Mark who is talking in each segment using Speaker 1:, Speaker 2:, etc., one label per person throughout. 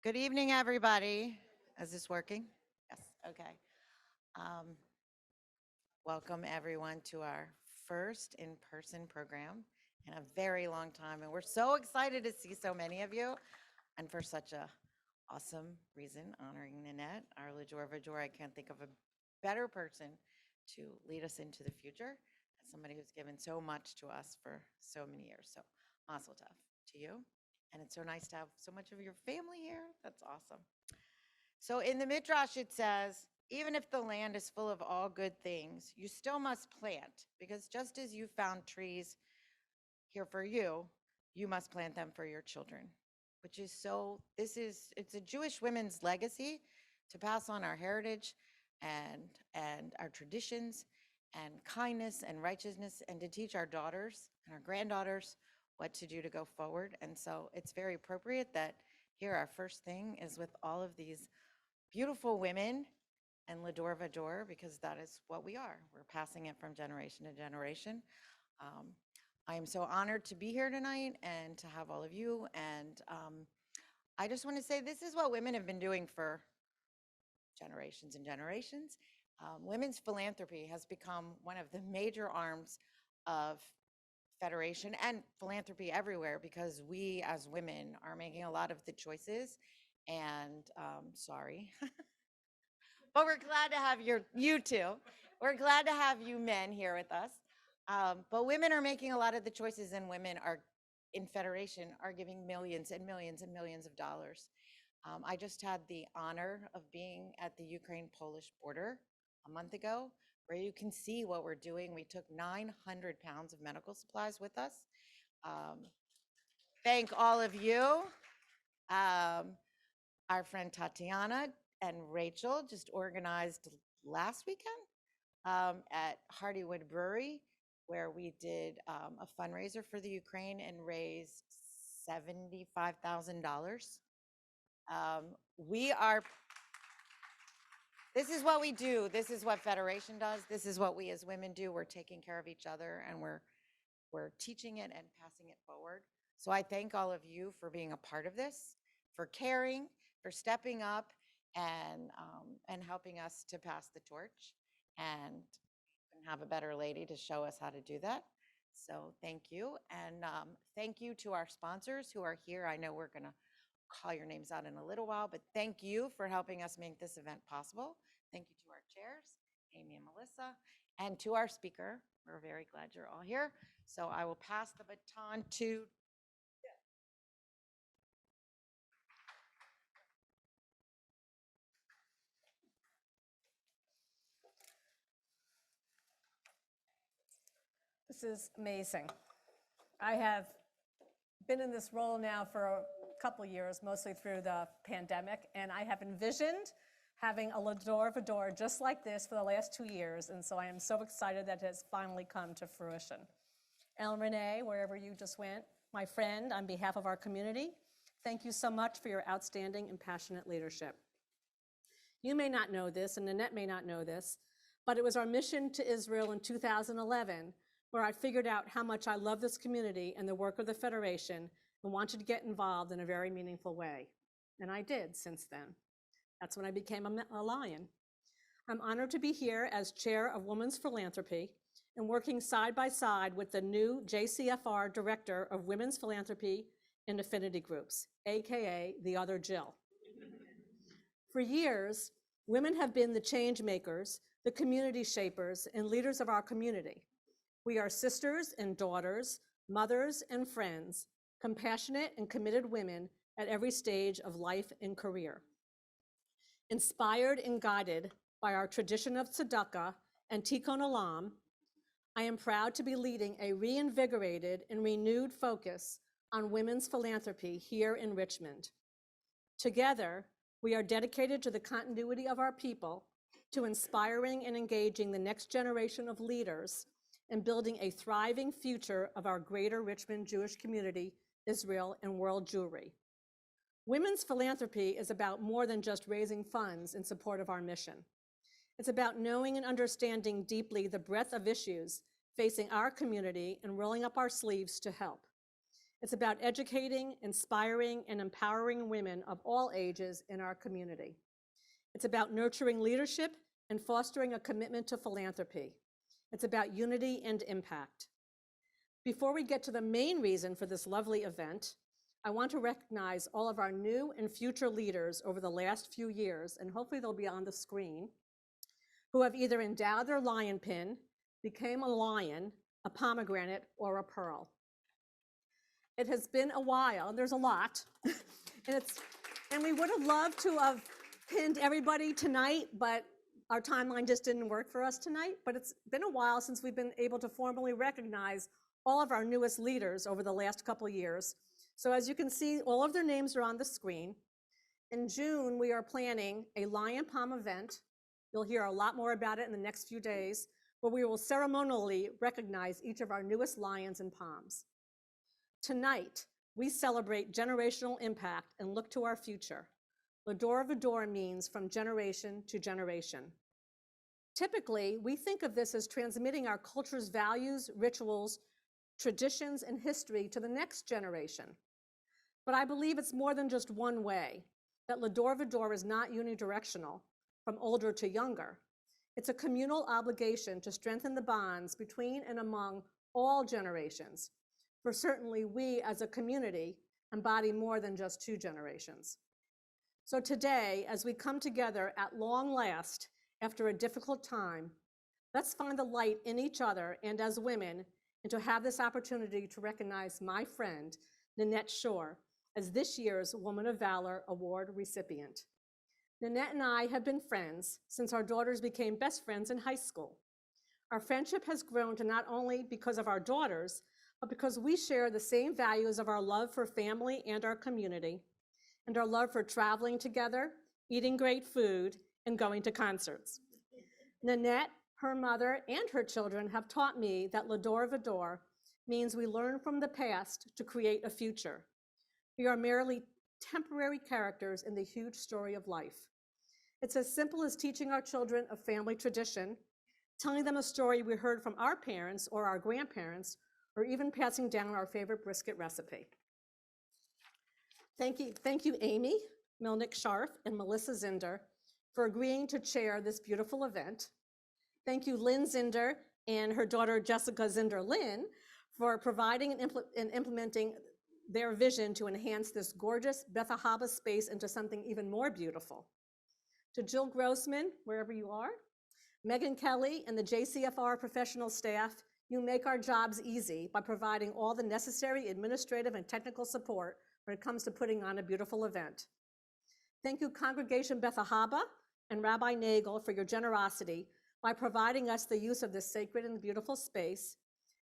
Speaker 1: Good evening, everybody. Is this working? Yes. Okay. Um, Welcome, everyone, to our first in-person program in a very long time. And we're so excited to see so many of you and for such a awesome reason, honoring Nanette, our Lajor Vajor. I can't think of a better person to lead us into the future as somebody who's given so much to us for so many years. So, mazel tov to you. And it's so nice to have so much of your family here. That's awesome. So in the Midrash, it says, even if the land is full of all good things, you still must plant, because just as you found trees here for you, you must plant them for your children, which is so, it's a Jewish women's legacy to pass on our heritage and our traditions and kindness and righteousness and to teach our daughters and our granddaughters what to do to go forward. And so it's very appropriate that here our first thing is with all of these beautiful women and Lador Vador, because that is what we are. We're passing it from generation to generation. Um, I am so honored to be here tonight and to have all of you. And I just want to say this is what women have been doing for generations and generations. Women's philanthropy has become one of the major arms of Federation and philanthropy everywhere because we as women are making a lot of the choices. And sorry. But we're glad to have you two. We're glad to have you men here with us. But women are making a lot of the choices, and women are in Federation are giving millions and millions and millions of dollars. I just had the honor of being at the Ukraine-Polish border a month ago, where you can see what we're doing. We took 900 pounds of medical supplies with us. Um, thank all of you. Um, our friend Tatiana and Rachel just organized last weekend at Hardywood Brewery, where we did a fundraiser for the Ukraine and raised $75,000. We are, this is what we do. This is what Federation does. This is what we as women do. We're taking care of each other and we're teaching it and passing it forward. So I thank all of you for being a part of this, for caring, for stepping up and helping us to pass the torch and have a better lady to show us how to do that. So thank you. And thank you to our sponsors who are here. I know we're going to call your names out in a little while, but thank you for helping us make this event possible. Thank you to our chairs, Amy and Melissa, and to our speaker. We're very glad you're all here. So I will pass the baton to
Speaker 2: This is amazing. I have been in this role now for a couple years, mostly through the pandemic, and I have envisioned having a Lador Vador just like this for the last 2 years, and so I am so excited that it has finally come to fruition. Ellen Renee, wherever you just went, my friend, on behalf of our community, thank you so much for your outstanding and passionate leadership. You may not know this, and Nanette may not know this, but it was our mission to Israel in 2011 where I figured out how much I love this community and the work of the Federation and wanted to get involved in a very meaningful way. And I did since then. That's when I became a Lion. I'm honored to be here as chair of Women's Philanthropy and working side by side with the new JCFR Director of Women's Philanthropy and Affinity Groups, AKA the other Jill. For years, women have been the change makers, the community shapers, and leaders of our community. We are sisters and daughters, mothers and friends, compassionate and committed women at every stage of life and career. Inspired and guided by our tradition of tzedakah and tikkun olam, I am proud to be leading a reinvigorated and renewed focus on women's philanthropy here in Richmond. Together, we are dedicated to the continuity of our people, to inspiring and engaging the next generation of leaders, and building a thriving future of our greater Richmond Jewish community, Israel, and world Jewry. Women's philanthropy is about more than just raising funds in support of our mission. It's about knowing and understanding deeply the breadth of issues facing our community and rolling up our sleeves to help. It's about educating, inspiring, and empowering women of all ages in our community. It's about nurturing leadership and fostering a commitment to philanthropy. It's about unity and impact. Before we get to the main reason for this lovely event, I want to recognize all of our new and future leaders over the last few years, and hopefully they'll be on the screen, who have either endowed their lion pin, became a lion, a pomegranate, or a pearl. It has been a while, there's a lot, and we would have loved to have pinned everybody tonight, but our timeline just didn't work for us tonight. But it's been a while since we've been able to formally recognize all of our newest leaders over the last couple years. So as you can see, all of their names are on the screen. In June, we are planning a Lion Palm event. You'll hear a lot more about it in the next few days, where we will ceremonially recognize each of our newest lions and palms. Tonight, we celebrate generational impact and look to our future. L'Adore Vador means from generation to generation. Typically, we think of this as transmitting our culture's values, rituals, traditions, and history to the next generation. But I believe it's more than just one way, that L'Adore Vador is not unidirectional, from older to younger. It's a communal obligation to strengthen the bonds between and among all generations. For certainly we as a community embody more than just two generations. So today, as we come together at long last after a difficult time, let's find the light in each other and as women, and to have this opportunity to recognize my friend, Nanette Shore, as this year's Woman of Valor Award recipient. Nanette and I have been friends since our daughters became best friends in high school. Our friendship has grown to not only because of our daughters, but because we share the same values of our love for family and our community, and our love for traveling together, eating great food, and going to concerts. Nanette, her mother, and her children have taught me that L'Adore Vador means we learn from the past to create a future. We are merely temporary characters in the huge story of life. It's as simple as teaching our children a family tradition, telling them a story we heard from our parents or our grandparents, or even passing down our favorite brisket recipe. Thank you, Amy, Milnick Scharf, and Melissa Zinder for agreeing to chair this beautiful event. Thank you, Lynn Zinder and her daughter, Jessica Zinder-Lynn, for providing and implementing their vision to enhance this gorgeous Beth Ahaba space into something even more beautiful. To Jill Grossman, wherever you are, Megan Kelly, and the JCFR professional staff, you make our jobs easy by providing all the necessary administrative and technical support when it comes to putting on a beautiful event. Thank you, Congregation Beth Ahaba and Rabbi Nagel, for your generosity by providing us the use of this sacred and beautiful space.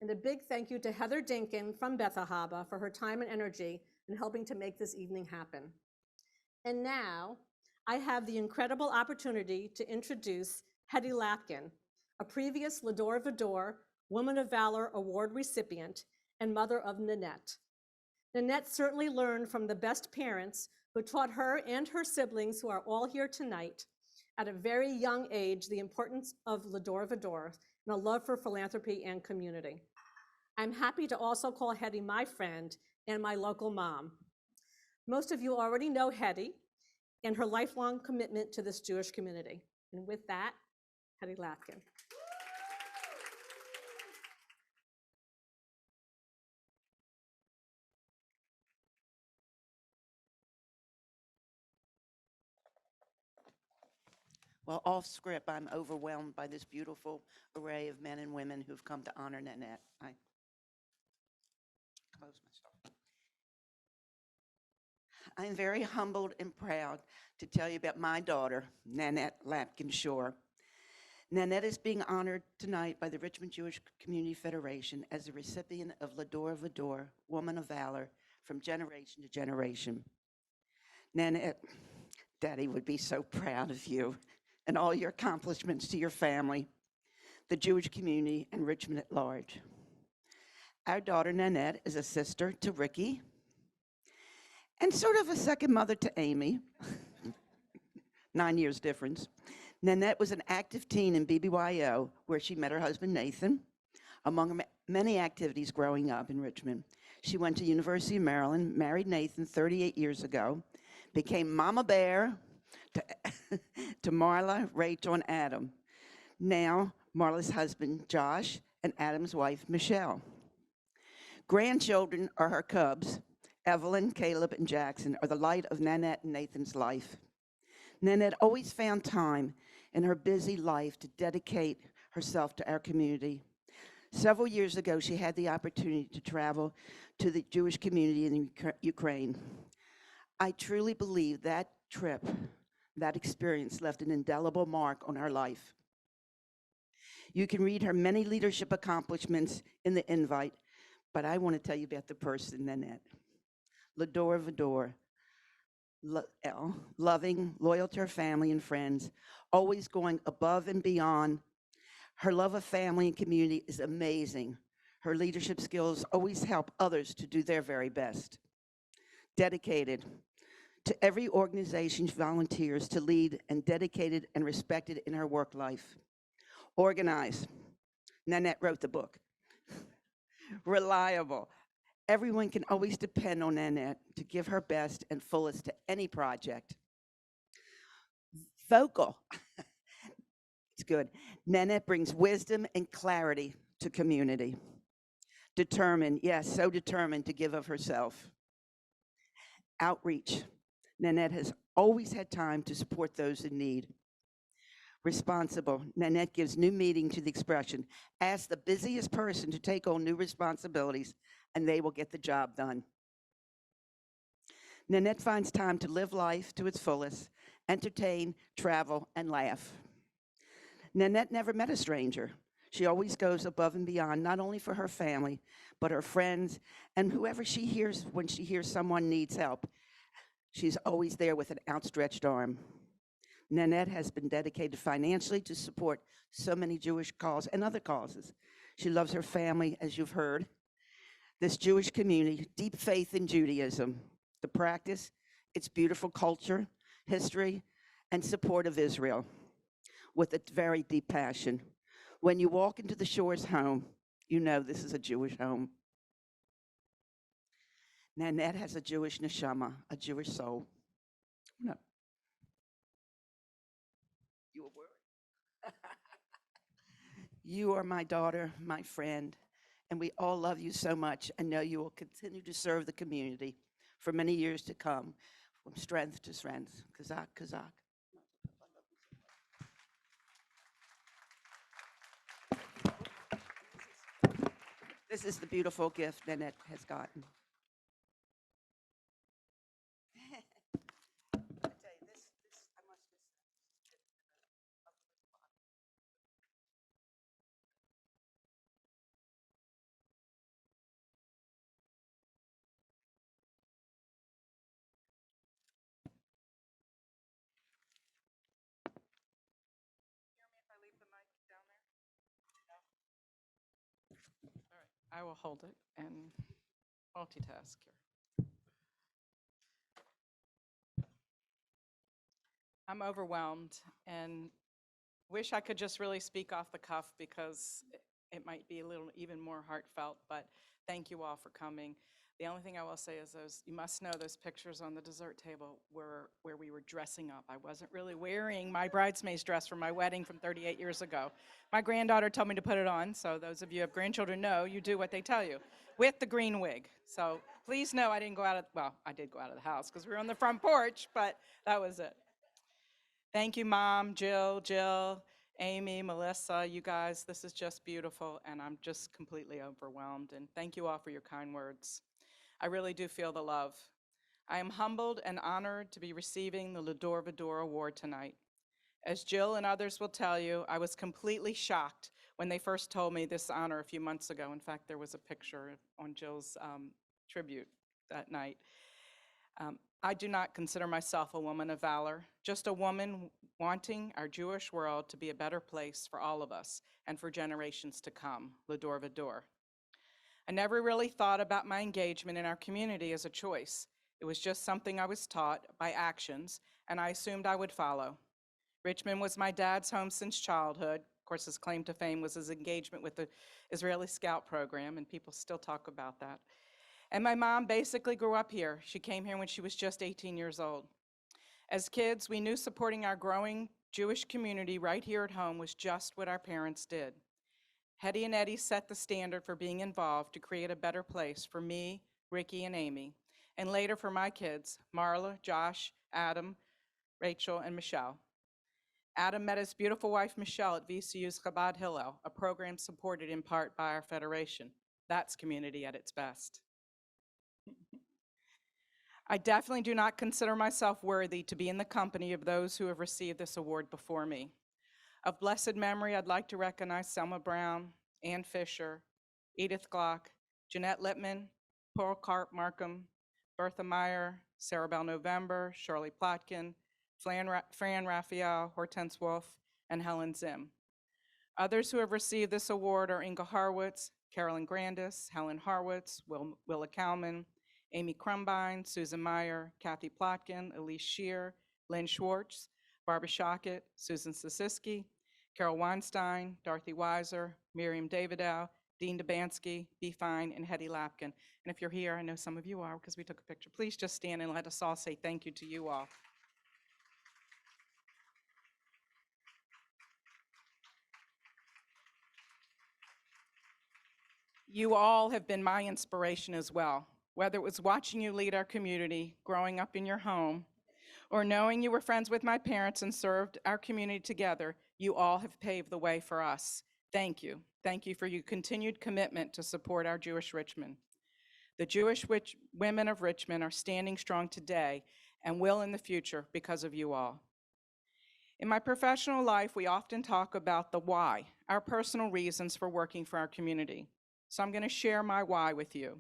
Speaker 2: And a big thank you to Heather Dinkin from Beth Ahaba for her time and energy in helping to make this evening happen. And now, I have the incredible opportunity to introduce Hetty Lapkin, a previous L'Adore Vador Woman of Valor Award recipient and mother of Nanette. Nanette certainly learned from the best parents who taught her and her siblings, who are all here tonight, at a very young age, the importance of L'Adore Vador and a love for philanthropy and community. I'm happy to also call Hetty my friend and my local mom. Most of you already know Hetty and her lifelong commitment to this Jewish community. And with that, Hetty Lapkin.
Speaker 3: Well, off script, I'm overwhelmed by this beautiful array of men and women who've come to honor Nanette. I close my stuff. I'm very humbled and proud to tell you about my daughter, Nanette Lapkin Shore. Nanette is being honored tonight by the Richmond Jewish Community Federation as a recipient of L'Adore Vador, Woman of Valor, from generation to generation. Nanette, Daddy would be so proud of you and all your accomplishments to your family, the Jewish community, and Richmond at large. Our daughter, Nanette, is a sister to Ricky and sort of a second mother to Amy. 9 years difference. Nanette was an active teen in BBYO, where she met her husband, Nathan, among many activities growing up in Richmond. She went to University of Maryland, married Nathan 38 years ago, became Mama Bear to, to Marla, Rachel, and Adam. Now, Marla's husband, Josh, and Adam's wife, Michelle. Grandchildren are her cubs. Evelyn, Caleb, and Jackson are the light of Nanette and Nathan's life. Nanette always found time in her busy life to dedicate herself to our community. Several years ago, she had the opportunity to travel to the Jewish community in Ukraine. I truly believe that trip, that experience left an indelible mark on her life. You can read her many leadership accomplishments in the invite, but I want to tell you about the person, Nanette. Lador Vador, loving, loyal to her family and friends, always going above and beyond. Her love of family and community is amazing. Her leadership skills always help others to do their very best. Dedicated to every organization she volunteers to lead, and dedicated and respected in her work life. Organized. Nanette wrote the book. Reliable. Everyone can always depend on Nanette to give her best and fullest to any project. Vocal. It's good. Nanette brings wisdom and clarity to community. Determined, yes, so determined to give of herself. Outreach. Nanette has always had time to support those in need. Responsible. Nanette gives new meaning to the expression, ask the busiest person to take on new responsibilities and they will get the job done. Nanette finds time to live life to its fullest, entertain, travel, and laugh. Nanette never met a stranger. She always goes above and beyond, not only for her family, but her friends and whoever she hears when she hears someone needs help. She's always there with an outstretched arm. Nanette has been dedicated financially to support so many Jewish causes and other causes. She loves her family, as you've heard. This Jewish community, deep faith in Judaism, the practice, its beautiful culture, history, and support of Israel, with a very deep passion. When you walk into the Shores home, you know this is a Jewish home. Nanette has a Jewish neshama, a Jewish soul. No. You a word? You are my daughter, my friend, and we all love you so much and know you will continue to serve the community for many years to come, from strength to strength. Kazak, Kazak. This is the beautiful gift Nanette has gotten. I tell you, I must just.
Speaker 4: I will hold it and multitask here. I'm overwhelmed and wish I could just really speak off the cuff because it might be a little even more heartfelt, but thank you all for coming. The only thing I will say is you must know those pictures on the dessert table were where we were dressing up. I wasn't really wearing my bridesmaid's dress from my wedding from 38 years ago. My granddaughter told me to put it on, so those of you who have grandchildren know you do what they tell you, with the green wig. So please know I didn't go out of, well, I did go out of the house because we were on the front porch, but that was it. Thank you, Mom, Jill, Amy, Melissa, you guys. This is just beautiful, and I'm just completely overwhelmed. And thank you all for your kind words. I really do feel the love. I am humbled and honored to be receiving the Lador Vador Award tonight. As Jill and others will tell you, I was completely shocked when they first told me this honor a few months ago. In fact, there was a picture on Jill's tribute that night. I do not consider myself a woman of valor, just a woman wanting our Jewish world to be a better place for all of us and for generations to come, Lador Vador. I never really thought about my engagement in our community as a choice. It was just something I was taught by actions, and I assumed I would follow. Richmond was my dad's home since childhood, course, his claim to fame was his engagement with the Israeli Scout program, and people still talk about that. And my mom basically grew up here. She came here when she was just 18 years old. As kids, we knew supporting our growing Jewish community right here at home was just what our parents did. Hetty and Eddie set the standard for being involved to create a better place for me, Ricky, and Amy, and later for my kids, Marla, Josh, Adam, Rachel, and Michelle. Adam met his beautiful wife, Michelle, at VCU's Chabad Hillel, a program supported in part by our federation. That's community at its best. I definitely do not consider myself worthy to be in the company of those who have received this award before me. Of blessed memory, I'd like to recognize Selma Brown, Ann Fisher, Edith Glock, Jeanette Lippman, Pearl Carp Markham, Bertha Meyer, Sarah Bell November, Shirley Plotkin, Fran Raphael, Hortense Wolf, and Helen Zim. Others who have received this award are Inga Harwitz, Carolyn Grandis, Helen Harwitz, Willa Kalman, Amy Crumbine, Susan Meyer, Kathy Plotkin, Elise Shear, Lynn Schwartz, Barbara Shockett, Susan Sasiski, Carol Weinstein, Dorothy Weiser, Miriam Davidow, Dean Dubansky, Bee Fine, and Hetty Lapkin. And if you're here, I know some of you are because we took a picture, please just stand and let us all say thank you to you all. You all have been my inspiration as well, whether it was watching you lead our community, growing up in your home, or knowing you were friends with my parents and served our community together. You all have paved the way for us. Thank you. Thank you for your continued commitment to support our Jewish Richmond. The Jewish women of Richmond are standing strong today and will in the future because of you all. In my professional life, we often talk about the why, our personal reasons for working for our community. So I'm going to share my why with you.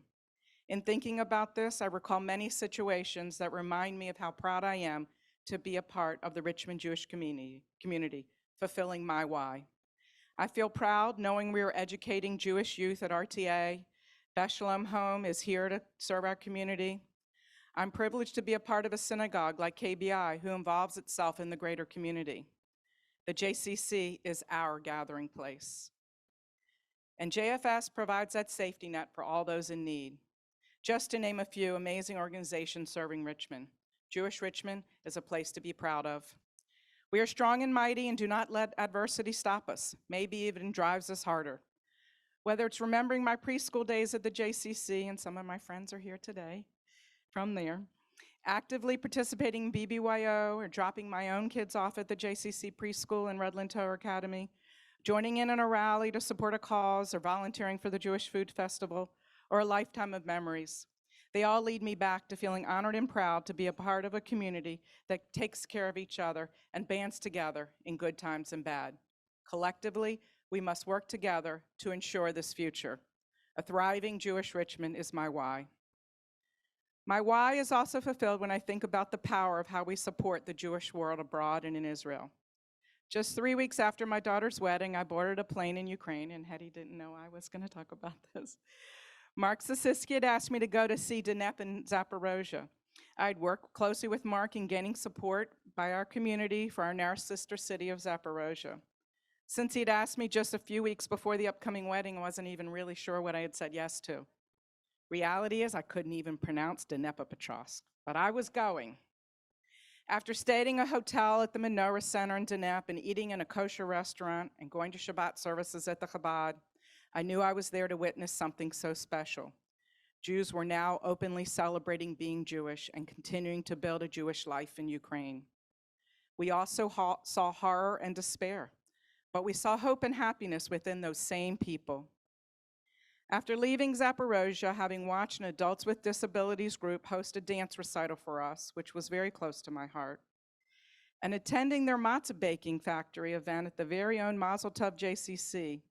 Speaker 4: In thinking about this, I recall many situations that remind me of how proud I am to be a part of the Richmond Jewish community, fulfilling my why. I feel proud knowing we are educating Jewish youth at RTA. Beth Shalom Home is here to serve our community. I'm privileged to be a part of a synagogue like KBI, who involves itself in the greater community. The JCC is our gathering place. And JFS provides that safety net for all those in need. Just to name a few amazing organizations serving Richmond, Jewish Richmond is a place to be proud of. We are strong and mighty and do not let adversity stop us, maybe even drives us harder. Whether it's remembering my preschool days at the JCC, and some of my friends are here today from there, actively participating in BBYO or dropping my own kids off at the JCC preschool and Redland Torah Academy, joining in on a rally to support a cause, or volunteering for the Jewish Food Festival, or a lifetime of memories. They all lead me back to feeling honored and proud to be a part of a community that takes care of each other and bands together in good times and bad. Collectively, we must work together to ensure this future. A thriving Jewish Richmond is my why. My why is also fulfilled when I think about the power of how we support the Jewish world abroad and in Israel. Just 3 weeks after my daughter's wedding, I boarded a plane in Ukraine, and Hetty didn't know I was going to talk about this. Mark Sasiski had asked me to go to see Dnep in Zaporozhye. I'd worked closely with Mark in gaining support by our community for our now sister city of Zaporozhye. Since he'd asked me just a few weeks before the upcoming wedding, I wasn't even really sure what I had said yes to. Reality is I couldn't even pronounce Dnepropetrovsk, but I was going. After staying in a hotel at the Menorah Center in Dnep and eating in a kosher restaurant and going to Shabbat services at the Chabad, I knew I was there to witness something so special. Jews were now openly celebrating being Jewish and continuing to build a Jewish life in Ukraine. We also saw horror and despair, but we saw hope and happiness within those same people. After leaving Zaporozhye, having watched an Adults with Disabilities group host a dance recital for us, which was very close to my heart, and attending their matzah baking factory event at the very own Mazel Tov JCC,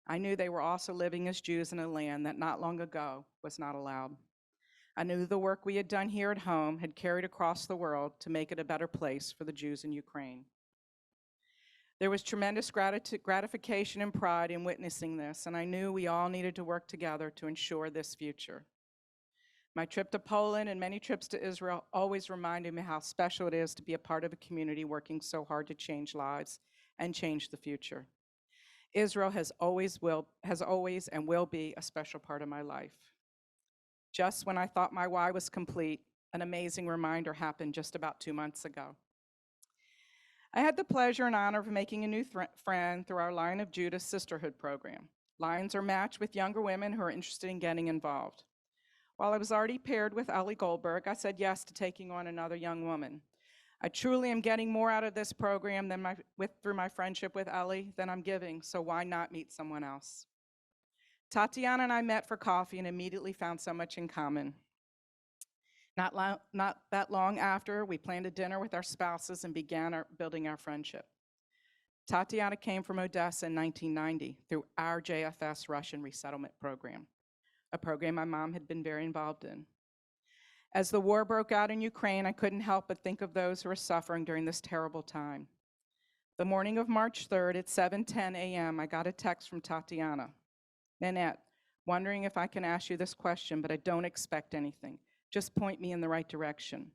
Speaker 4: I knew they were also living as Jews in a land that not long ago was not allowed. I knew the work we had done here at home had carried across the world to make it a better place for the Jews in Ukraine. There was tremendous gratification and pride in witnessing this, and I knew we all needed to work together to ensure this future. My trip to Poland and many trips to Israel always reminded me how special it is to be a part of a community working so hard to change lives and change the future. Israel has always and will be a special part of my life. Just when I thought my why was complete, an amazing reminder happened just about 2 months ago. I had the pleasure and honor of making a new friend through our Lion of Judah Sisterhood program. Lions are matched with younger women who are interested in getting involved. While I was already paired with Ellie Goldberg, I said yes to taking on another young woman. I truly am getting more out of this program through my friendship with Ellie than I'm giving, so why not meet someone else? Tatiana and I met for coffee and immediately found so much in common. Not that long after, we planned a dinner with our spouses and began building our friendship. Tatiana came from Odessa in 1990 through our JFS Russian resettlement program, a program my mom had been very involved in. As the war broke out in Ukraine, I couldn't help but think of those who were suffering during this terrible time. The morning of March 3rd at 7:10 a.m., I got a text from Tatiana. Nanette, wondering if I can ask you this question, but I don't expect anything. Just point me in the right direction.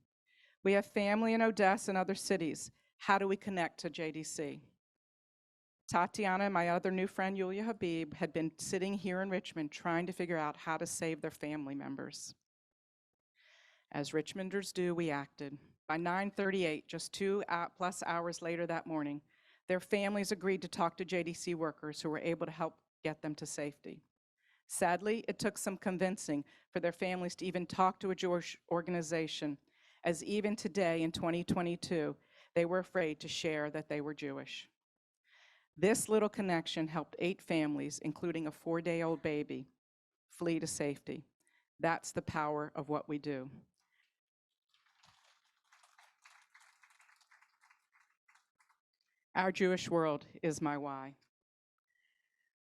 Speaker 4: We have family in Odessa and other cities. How do we connect to JDC? Tatiana and my other new friend, Yulia Habib, had been sitting here in Richmond trying to figure out how to save their family members. As Richmonders do, we acted. By 9:38, just 2+ hours later that morning, their families agreed to talk to JDC workers who were able to help get them to safety. Sadly, it took some convincing for their families to even talk to a Jewish organization, as even today in 2022, they were afraid to share that they were Jewish. This little connection helped 8 families, including a 4-day-old baby, flee to safety. That's the power of what we do. Our Jewish world is my why.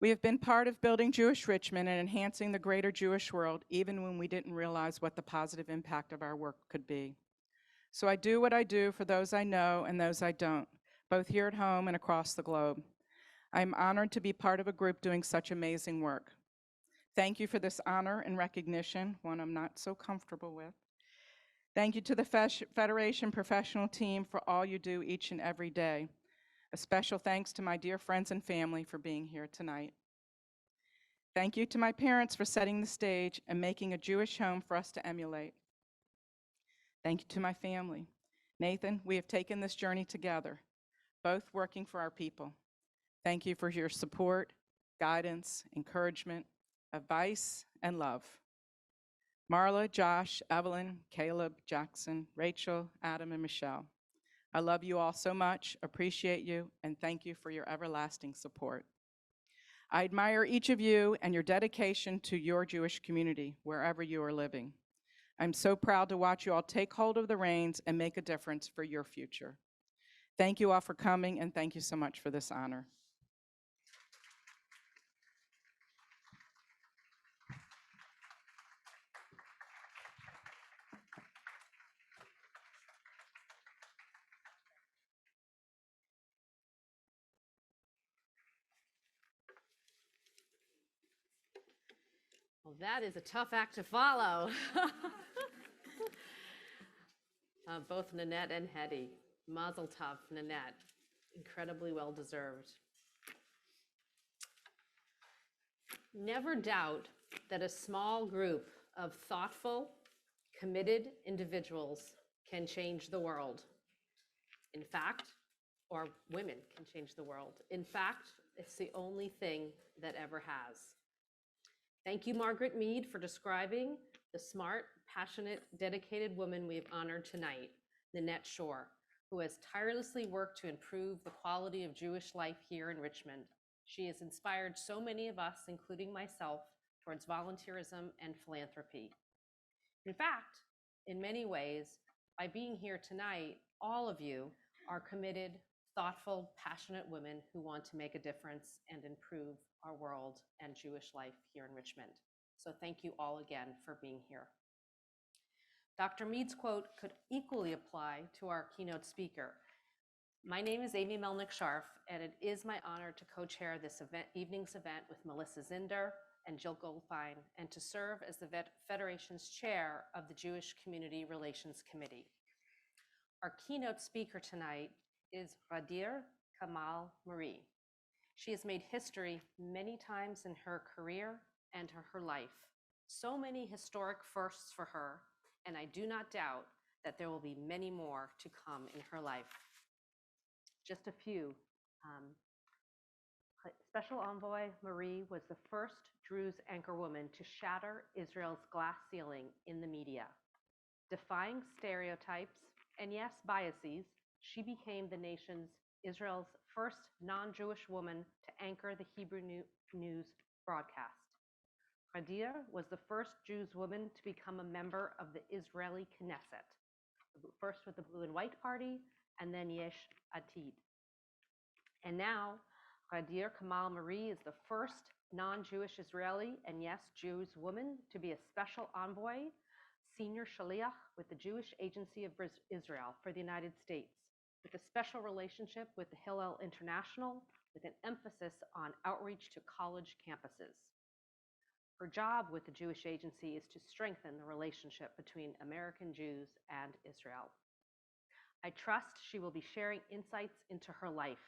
Speaker 4: We have been part of building Jewish Richmond and enhancing the greater Jewish world, even when we didn't realize what the positive impact of our work could be. So I do what I do for those I know and those I don't, both here at home and across the globe. I am honored to be part of a group doing such amazing work. Thank you for this honor and recognition, one I'm not so comfortable with. Thank you to the Federation professional team for all you do each and every day. A special thanks to my dear friends and family for being here tonight. Thank you to my parents for setting the stage and making a Jewish home for us to emulate. Thank you to my family. Nathan, we have taken this journey together, both working for our people. Thank you for your support, guidance, encouragement, advice, and love. Marla, Josh, Evelyn, Caleb, Jackson, Rachel, Adam, and Michelle. I love you all so much, appreciate you, and thank you for your everlasting support. I admire each of you and your dedication to your Jewish community, wherever you are living. I'm so proud to watch you all take hold of the reins and make a difference for your future. Thank you all for coming, and thank you so much for this honor.
Speaker 5: Well, that is a tough act to follow. Both Nanette and Hetty. Mazel tov, Nanette. Incredibly well deserved. Never doubt that a small group of thoughtful, committed individuals can change the world. In fact, or women can change the world. In fact, it's the only thing that ever has. Thank you, Margaret Mead, for describing the smart, passionate, dedicated woman we have honored tonight, Nanette Shore, who has tirelessly worked to improve the quality of Jewish life here in Richmond. She has inspired so many of us, including myself, towards volunteerism and philanthropy. In fact, in many ways, by being here tonight, all of you are committed, thoughtful, passionate women who want to make a difference and improve our world and Jewish life here in Richmond. So thank you all again for being here. Dr. Mead's quote could equally apply to our keynote speaker. My name is Amy Melnick-Scharf, and it is my honor to co-chair this evening's event with Melissa Zinder and Jill Goldfein, and to serve as the Federation's chair of the Jewish Community Relations Committee. Our keynote speaker tonight is Radir Kamal Marie. She has made history many times in her career and her life. So many historic firsts for her, and I do not doubt that there will be many more to come in her life. Just a few. Special Envoy Marie was the first Druze anchorwoman to shatter Israel's glass ceiling in the media. Defying stereotypes and, yes, biases, she became the nation's Israel's first non-Jewish woman to anchor the Hebrew news broadcast. Hadir was the first Jewish woman to become a member of the Israeli Knesset, first with the Blue and White Party, and then Yesh Atid. And now, Hadir Kamal Marie is the first non-Jewish Israeli and, yes, Jewish woman to be a special envoy, senior shaliach with the Jewish Agency of Israel for the United States, with a special relationship with the Hillel International, with an emphasis on outreach to college campuses. Her job with the Jewish Agency is to strengthen the relationship between American Jews and Israel. I trust she will be sharing insights into her life,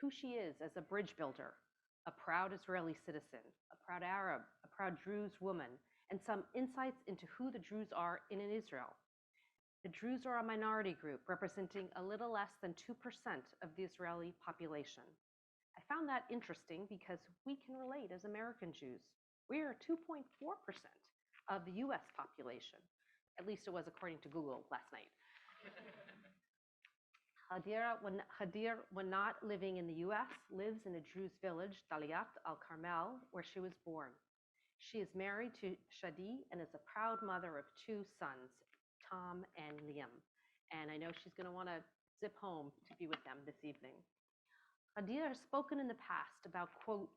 Speaker 5: who she is as a bridge builder, a proud Israeli citizen, a proud Arab, a proud Druze woman, and some insights into who the Druze are in Israel. The Druze are a minority group representing a little less than 2% of the Israeli population. I found that interesting because we can relate as American Jews. We are 2.4% of the US population. At least it was according to Google last night. Hadir, when not living in the US, lives in a Druze village, Daliat al-Carmel, where she was born. She is married to Shadi and is a proud mother of 2 sons, Tom and Liam. And I know she's going to want to zip home to be with them this evening. Hadir has spoken in the past about, quote,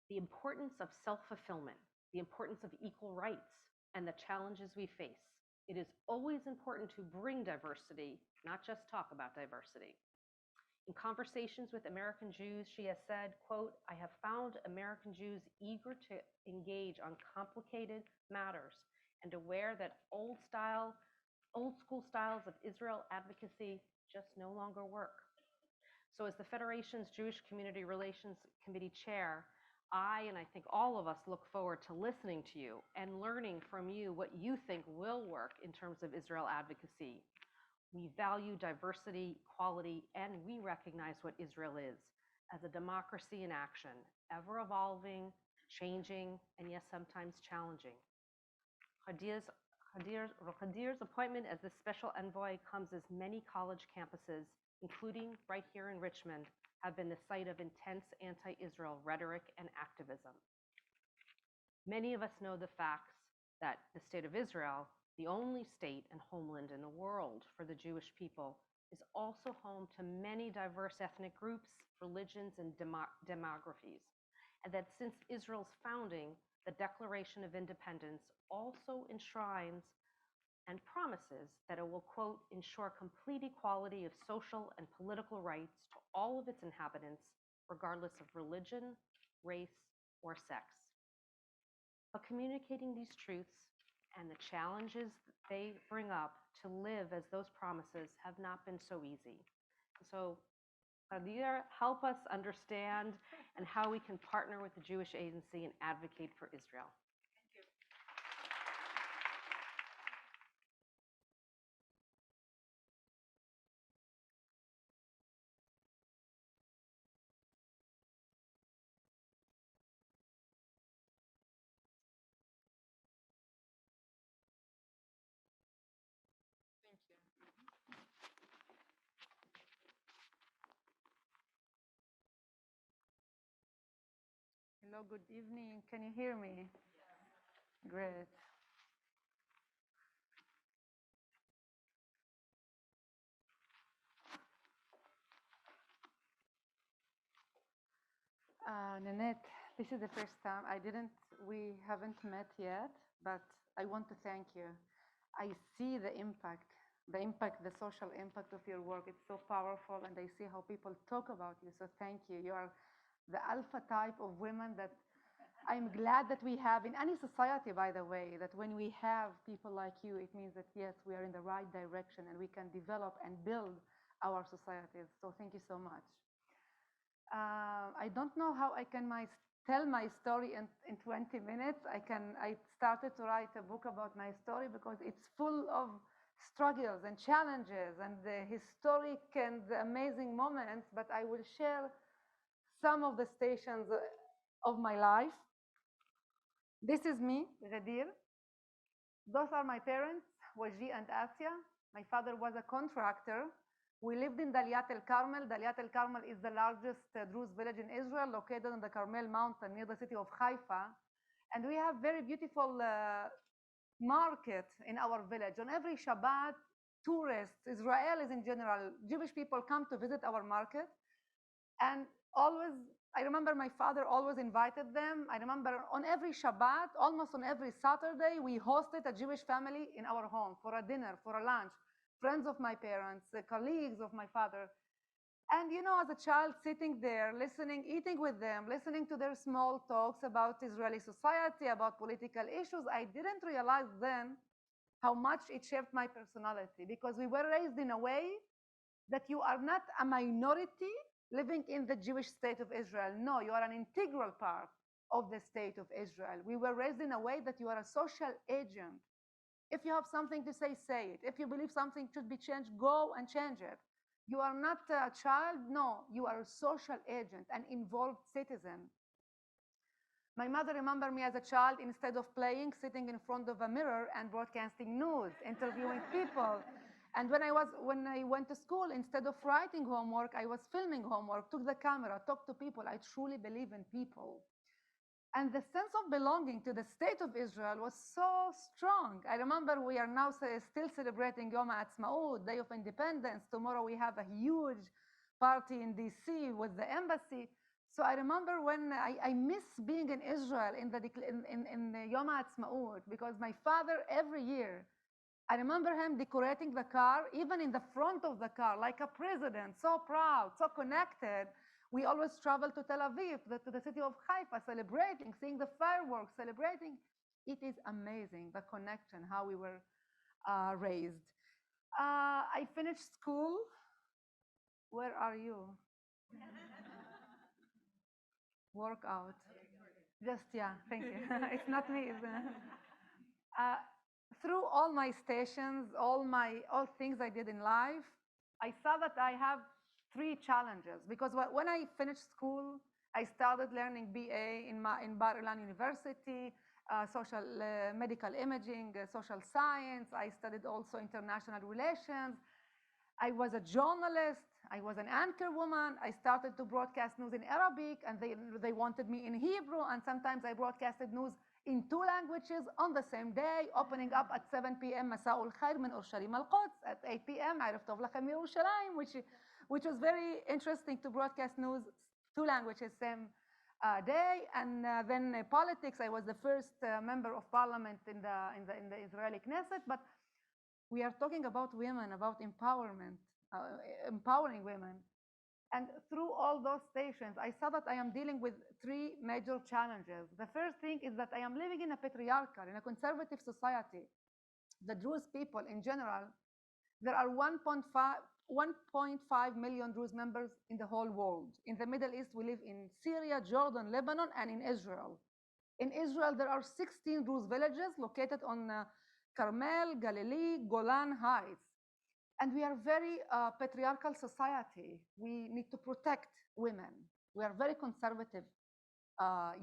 Speaker 5: the importance of self-fulfillment, the importance of equal rights, and the challenges we face. It is always important to bring diversity, not just talk about diversity. In conversations with American Jews, she has said, quote, I have found American Jews eager to engage on complicated matters and aware that old school styles of Israel advocacy just no longer work. So as the Federation's Jewish Community Relations Committee chair, I, and I think all of us, look forward to listening to you and learning from you what you think will work in terms of Israel advocacy. We value diversity, equality, and we recognize what Israel is as a democracy in action, ever evolving, changing, and yes, sometimes challenging. Hadir's appointment as the special envoy comes as many college campuses, including right here in Richmond, have been the site of intense anti-Israel rhetoric and activism. Many of us know the facts that the state of Israel, the only state and homeland in the world for the Jewish people, is also home to many diverse ethnic groups, religions, and demographies. And that since Israel's founding, the Declaration of Independence also enshrines and promises that it will, quote, ensure complete equality of social and political rights to all of its inhabitants, regardless of religion, race, or sex. But communicating these truths and the challenges that they bring up to live as those promises have not been so easy. So, Hadir, help us understand and how we can partner with the Jewish Agency and advocate for Israel.
Speaker 6: Hello, good evening. Can you hear me? Great. Nanette, this is the first time we haven't met yet, but I want to thank you. I see the impact, the social impact of your work. It's so powerful, and I see how people talk about you. So thank you. You are the alpha type of women that I'm glad that we have in any society, by the way, that when we have people like you, it means that, yes, we are in the right direction and we can develop and build our societies. So thank you so much. I don't know how I can tell my story in 20 minutes. I started to write a book about my story because it's full of struggles and challenges and the historic and the amazing moments, but I will share some of the stations of my life. This is me, Ghadir. Those are my parents, Waji and Asya. My father was a contractor. We lived in Daliat el-Carmel. Daliat el-Carmel is the largest Druze village in Israel, located on the Carmel mountain near the city of Haifa. And we have very beautiful market in our village. On every Shabbat, tourists, Israelis in general, Jewish people come to visit our market. And always, I remember my father always invited them. I remember on every Shabbat, almost on every Saturday, we hosted a Jewish family in our home for a dinner, for a lunch, friends of my parents, colleagues of my father. And you know, as a child sitting there, listening, eating with them, listening to their small talks about Israeli society, about political issues, I didn't realize then how much it shaped my personality, because we were raised in a way that you are not a minority living in the Jewish state of Israel. No, you are an integral part of the state of Israel. We were raised in a way that you are a social agent. If you have something to say, say it. If you believe something should be changed, go and change it. You are not a child. No, you are a social agent, an involved citizen. My mother remembered me as a child, instead of playing, sitting in front of a mirror and broadcasting news, interviewing people. And when I went to school, instead of writing homework, I was filming homework, took the camera, talked to people. I truly believe in people. And the sense of belonging to the state of Israel was so strong. I remember we are now still celebrating Yom HaAtzmaut, Day of Independence. Tomorrow we have a huge party in DC with the embassy. So I remember when I miss being in Israel in the Yom HaAtzmaut, because my father every year, I remember him decorating the car, even in the front of the car, like a president, so proud, so connected. We always travel to Tel Aviv, to the city of Haifa, celebrating, seeing the fireworks, celebrating. It is amazing, the connection, how we were raised. I finished school. Where are you? Workout. Just, yeah, thank you. It's not me. Through all my stations, all things I did in life, I saw that I have three challenges. Because when I finished school, I started learning BA in Bar Ilan University, social medical imaging, social science. I studied also international relations. I was a journalist. I was an anchor woman. I started to broadcast news in Arabic, and they wanted me in Hebrew. And sometimes I broadcasted news in two languages on the same day, opening up at 7 p.m. مساء الخير من أورشليم القدس. At 8 p.m. عرف طوب لكم يروشلايم, which was very interesting to broadcast news, two languages, same day. And then politics. I was the first member of parliament in the Israeli Knesset. But we are talking about women, about empowerment, empowering women. And through all those stations, I saw that I am dealing with three major challenges. The first thing is that I am living in a patriarchal, in a conservative society. The Druze people in general, there are 1.5 million Druze members in the whole world. In the Middle East, we live in Syria, Jordan, Lebanon, and in Israel. In Israel, there are 16 Druze villages located on Carmel, Galilee, Golan Heights. And we are very patriarchal society. We need to protect women. We are very conservative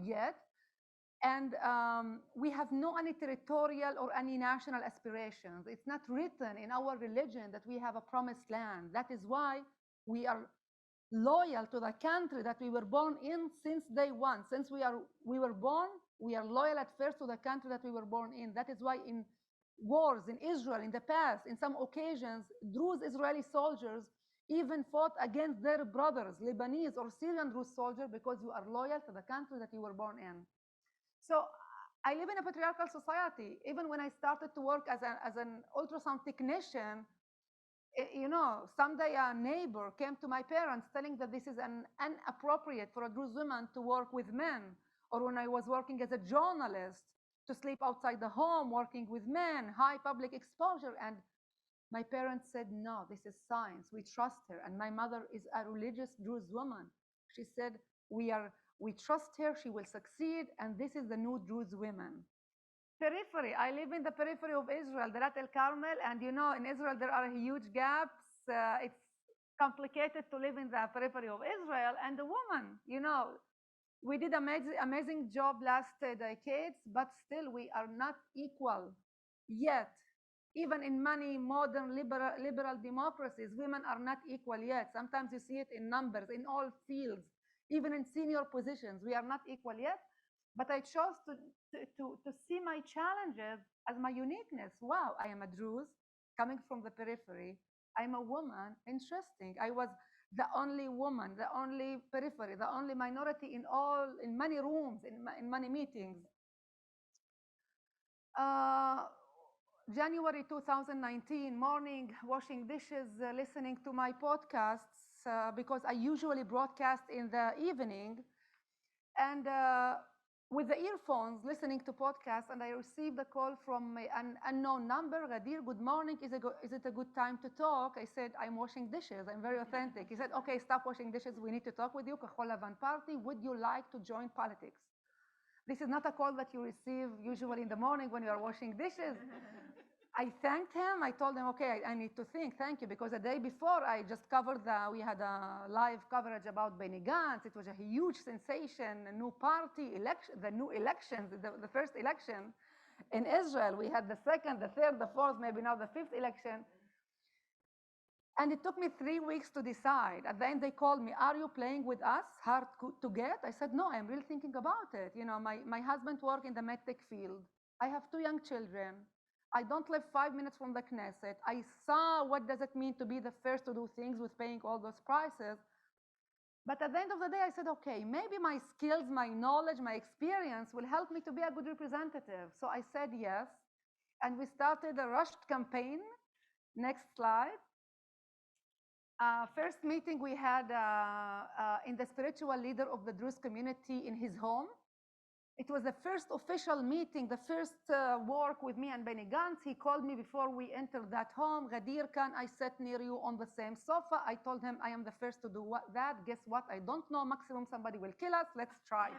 Speaker 6: yet. And we have no any territorial or any national aspirations. It's not written in our religion that we have a promised land. That is why we are loyal to the country that we were born in since day one. Since we were born, we are loyal at first to the country that we were born in. That is why in wars in Israel in the past, in some occasions, Druze Israeli soldiers even fought against their brothers, Lebanese or Syrian Druze soldiers, because you are loyal to the country that you were born in. So I live in a patriarchal society. Even when I started to work as an ultrasound technician, you know, someday a neighbor came to my parents telling that this is inappropriate for a Druze woman to work with men. Or when I was working as a journalist, to sleep outside the home, working with men, high public exposure. And my parents said, no, this is science. We trust her. And my mother is a religious Druze woman. She said, we trust her, she will succeed, and this is the new Druze women. Periphery, I live in the periphery of Israel, Darat El Carmel, and you know, in Israel there are huge gaps. It's complicated to live in the periphery of Israel, and the woman, you know, we did amazing job last decades, but still we are not equal yet. Even in many modern liberal democracies, women are not equal yet. Sometimes you see it in numbers, in all fields, even in senior positions, we are not equal yet. But I chose to see my challenges as my uniqueness. Wow, I am a Druze coming from the periphery. I'm a woman, interesting. I was the only woman, the only periphery, the only minority in many rooms, in many meetings. January 2019, morning, washing dishes, listening to my podcasts, because I usually broadcast in the evening. And with the earphones, listening to podcasts, and I received a call from an unknown number. Ghadir, good morning. Is it a good time to talk? I said, I'm washing dishes. I'm very authentic. He said, okay, stop washing dishes. We need to talk with you. Kahol Lavan Party. Would you like to join politics? This is not a call that you receive usually in the morning when you are washing dishes. I thanked him. I told him, okay, I need to think. Thank you. Because the day before, I just covered we had a live coverage about Benny Gantz. It was a huge sensation, a new party, the new elections, the first election in Israel. We had the second, the third, the fourth, maybe now the fifth election. And it took me 3 weeks to decide. At the end, they called me, are you playing with us? Hard to get? I said, no, I'm really thinking about it. You know, my husband works in the medtech field. I have 2 young children. I don't live 5 minutes from the Knesset. I saw what does it mean to be the first to do things with paying all those prices. But at the end of the day, I said, okay, maybe my skills, my knowledge, my experience will help me to be a good representative. So I said yes. And we started a rushed campaign. Next slide. First meeting we had in the spiritual leader of the Druze community in his home. It was the first official meeting, the first work with me and Benny Gantz. He called me before we entered that home. Ghadir, can I sit near you on the same sofa? I told him I am the first to do that. Guess what? I don't know. Maximum somebody will kill us. Let's try.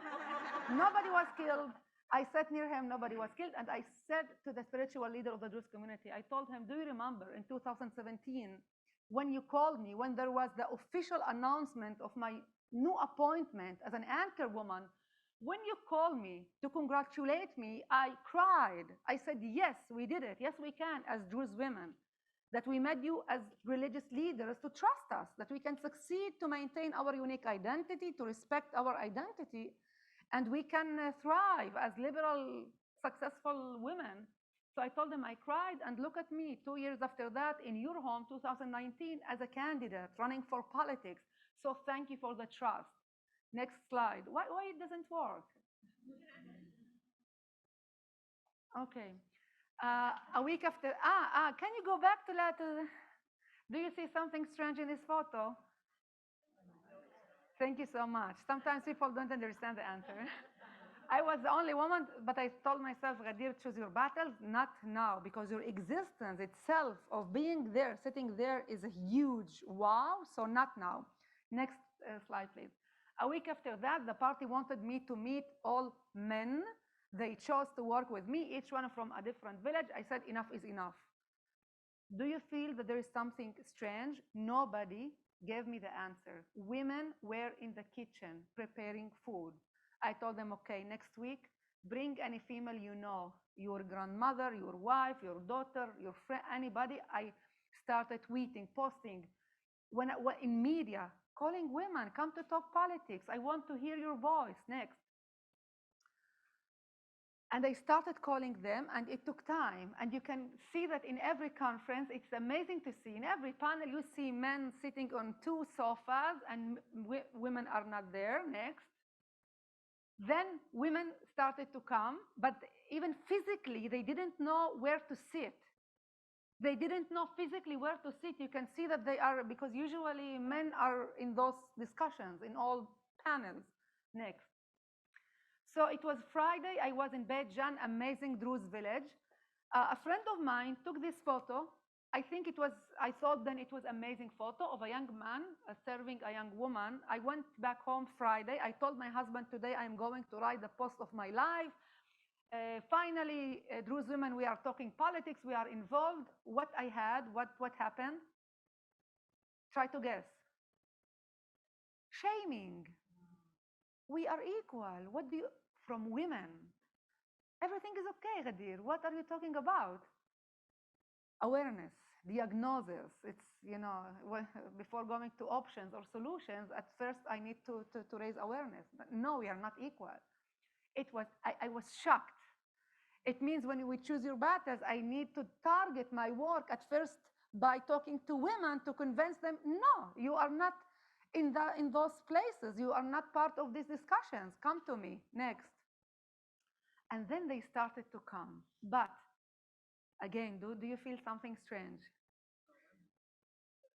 Speaker 6: Nobody was killed. I sat near him. Nobody was killed. And I said to the spiritual leader of the Druze community, I told him, do you remember in 2017, when you called me, when there was the official announcement of my new appointment as an anchor woman, when you called me to congratulate me, I cried. I said, yes, we did it. Yes, we can, as Druze women. That we met you as religious leaders to trust us, that we can succeed to maintain our unique identity, to respect our identity, and we can thrive as liberal, successful women. So I told them I cried, and look at me, 2 years after that, in your home, 2019, as a candidate running for politics. So thank you for the trust. Next slide. Why it doesn't work? Okay. A week after, can you go back to that? Do you see something strange in this photo? Thank you so much. Sometimes people don't understand the answer. I was the only woman, but I told myself, Ghadir, choose your battles, not now, because your existence itself of being there, sitting there, is a huge wow, so not now. Next slide, please. A week after that, the party wanted me to meet all men. They chose to work with me, each one from a different village. I said, enough is enough. Do you feel that there is something strange? Nobody gave me the answer. Women were in the kitchen preparing food. I told them, okay, next week, bring any female you know, your grandmother, your wife, your daughter, your friend, anybody. I started tweeting, posting, in media, calling women, come to talk politics. I want to hear your voice. Next. And I started calling them, and it took time. And you can see that in every conference, it's amazing to see. In every panel, you see men sitting on 2 sofas, and women are not there. Next. Then women started to come, but even physically, they didn't know where to sit. They didn't know physically where to sit. You can see that they are, because usually men are in those discussions, in all panels. Next. So it was Friday. I was in Beit Jan, amazing Druze village. A friend of mine took this photo I thought then it was amazing photo of a young man serving a young woman. I went back home Friday. I told my husband today I'm going to write the post of my life. Finally, Druze women, we are talking politics, we are involved. What I had, what happened? Try to guess. Shaming. We are equal. What do you, from women? Everything is okay, Ghadir. What are you talking about? Awareness, diagnosis. It's, before going to options or solutions, at first I need to raise awareness. But no, we are not equal. I was shocked. It means when we choose your battles, I need to target my work at first by talking to women to convince them, no, you are not in those places. You are not part of these discussions. Come to me next. And then they started to come. But again, do you feel something strange?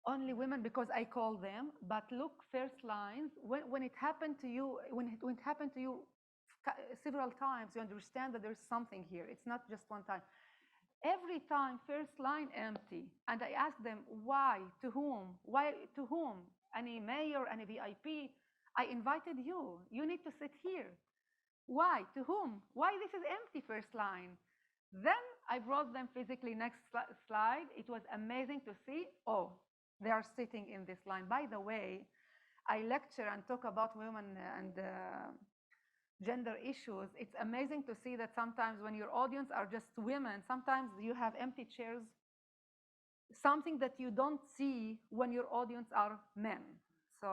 Speaker 6: Only women because I call them. But look, first lines. When it happened to you, when it happened to you several times, you understand that there's something here. It's not just one time. Every time, first line empty. And I asked them, why? To whom? Why? To whom? Any mayor, any VIP? I invited you. You need to sit here. Why? To whom? Why this is empty, first line? Then I brought them physically. Next slide. It was amazing to see, oh, they are sitting in this line. By the way, I lecture and talk about women and gender issues. It's amazing to see that sometimes when your audience are just women, sometimes you have empty chairs, something that you don't see when your audience are men. So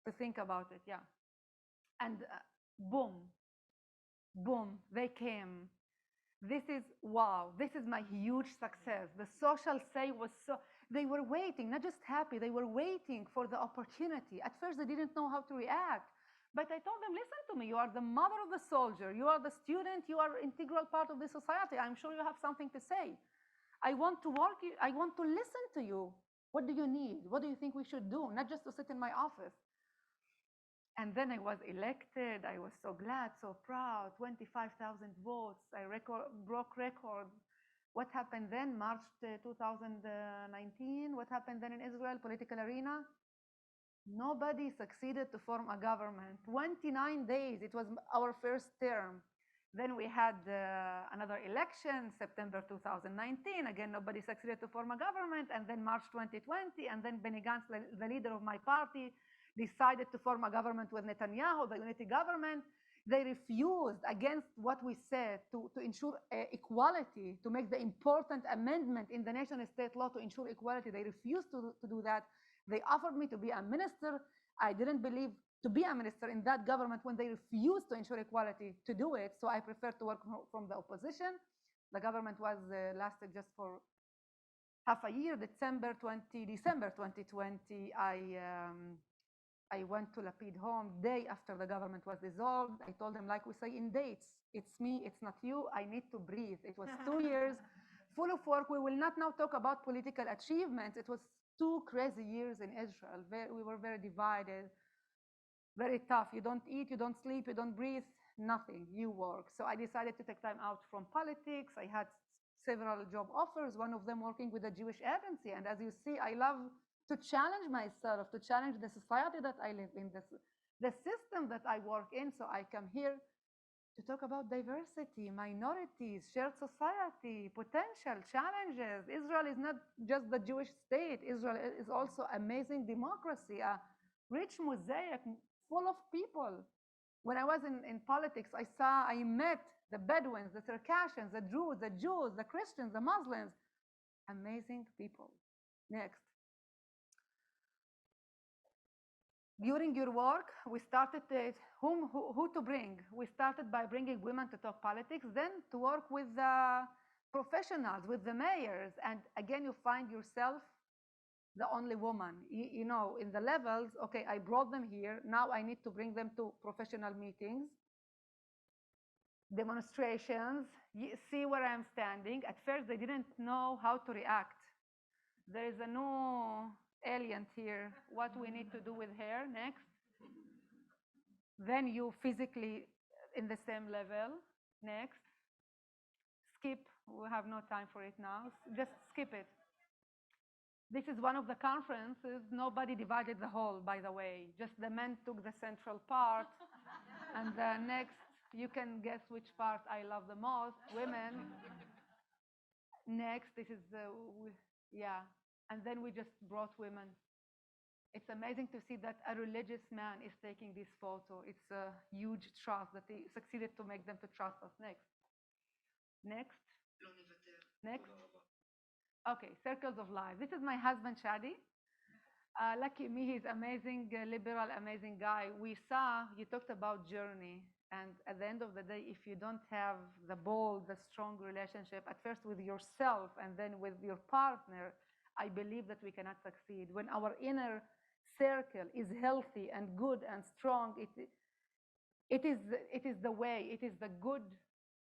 Speaker 6: to think about it, yeah. And boom, boom, they came. This is, wow, this is my huge success. The social say was so, they were waiting, not just happy, they were waiting for the opportunity. At first, they didn't know how to react. But I told them, listen to me, you are the mother of the soldier, you are the student, you are an integral part of the society. I'm sure you have something to say. I want to work, I want to listen to you. What do you need? What do you think we should do? Not just to sit in my office. And then I was elected. I was so glad, so proud, 25,000 votes. I broke record. What happened then? March 2019. What happened then in Israel, political arena? Nobody succeeded to form a government. 29 days, it was our first term. Then we had another election, September 2019. Again, nobody succeeded to form a government. And then March 2020, and then Benny Gantz, the leader of my party, decided to form a government with Netanyahu, the unity government. They refused, against what we said, to ensure equality, to make the important amendment in the nation state law to ensure equality. They refused to do that. They offered me to be a minister. I didn't believe to be a minister in that government when they refused to ensure equality to do it. So I preferred to work from the opposition. The government was lasted just for half a year. December 2020, I went to Lapid home day after the government was dissolved. I told him, like we say in dates, it's me, it's not you. I need to breathe. It was 2 years full of work. We will not now talk about political achievements. It was 2 crazy years in Israel. We were very divided, very tough. You don't eat, you don't sleep, you don't breathe, nothing. You work. So I decided to take time out from politics. I had several job offers, one of them working with a Jewish agency. And as you see, I love to challenge myself, to challenge the society that I live in, the system that I work in. So I come here to talk about diversity, minorities, shared society, potential challenges. Israel is not just the Jewish state. Israel is also amazing democracy, a rich mosaic full of people. When I was in politics, I met the Bedouins, the Circassians, the Druze, the Jews, the Christians, the Muslims. Amazing people. Next. During your work, we started who to bring. We started by bringing women to talk politics, then to work with the professionals, with the mayors. And again, you find yourself the only woman. You know, in the levels, okay, I brought them here. Now I need to bring them to professional meetings, demonstrations, see where I'm standing. At first, they didn't know how to react. There is a new alien here. What we need to do with her next? Then you physically in the same level. Next. Skip. We have no time for it now. Just skip it. This is one of the conferences. Nobody divided the hall, by the way. Just the men took the central part. And the next, you can guess which part I love the most, women. Next, this is yeah. And then we just brought women. It's amazing to see that a religious man is taking this photo. It's a huge trust that he succeeded to make them to trust us. Next. Next. Next. Okay, circles of life. This is my husband, Shadi. Lucky me, he's amazing, liberal, amazing guy. We saw, you talked about journey. And at the end of the day, if you don't have the bold, the strong relationship, at first with yourself and then with your partner, I believe that we cannot succeed. When our inner circle is healthy and good and strong, it is the way, it is the good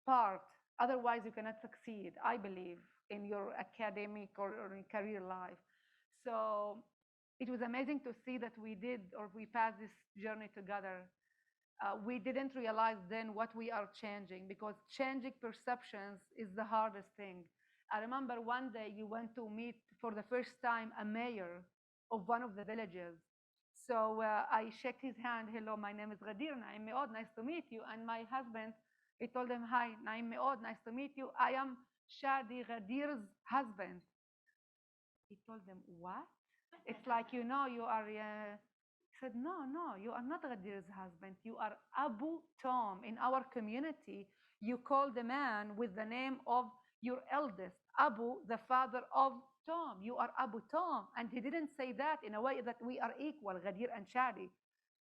Speaker 6: part. Otherwise, you cannot succeed, I believe, in your academic or in career life. So it was amazing to see that we did, or we passed this journey together. We didn't realize then what we are changing, because changing perceptions is the hardest thing. I remember one day you went to meet for the first time a mayor of one of the villages. So I shook his hand. Hello, my name is Ghadir. Naim Meod, nice to meet you. And my husband, he told him, hi, Naim Meod, nice to meet you. I am Shadi Ghadir's husband. He told them, what? It's like, you know, you are, he said, no, you are not Ghadir's husband. You are Abu Tom. In our community, you call the man with the name of your eldest, Abu, the father of Tom. You are Abu Tom. And he didn't say that in a way that we are equal, Ghadir and Shadi.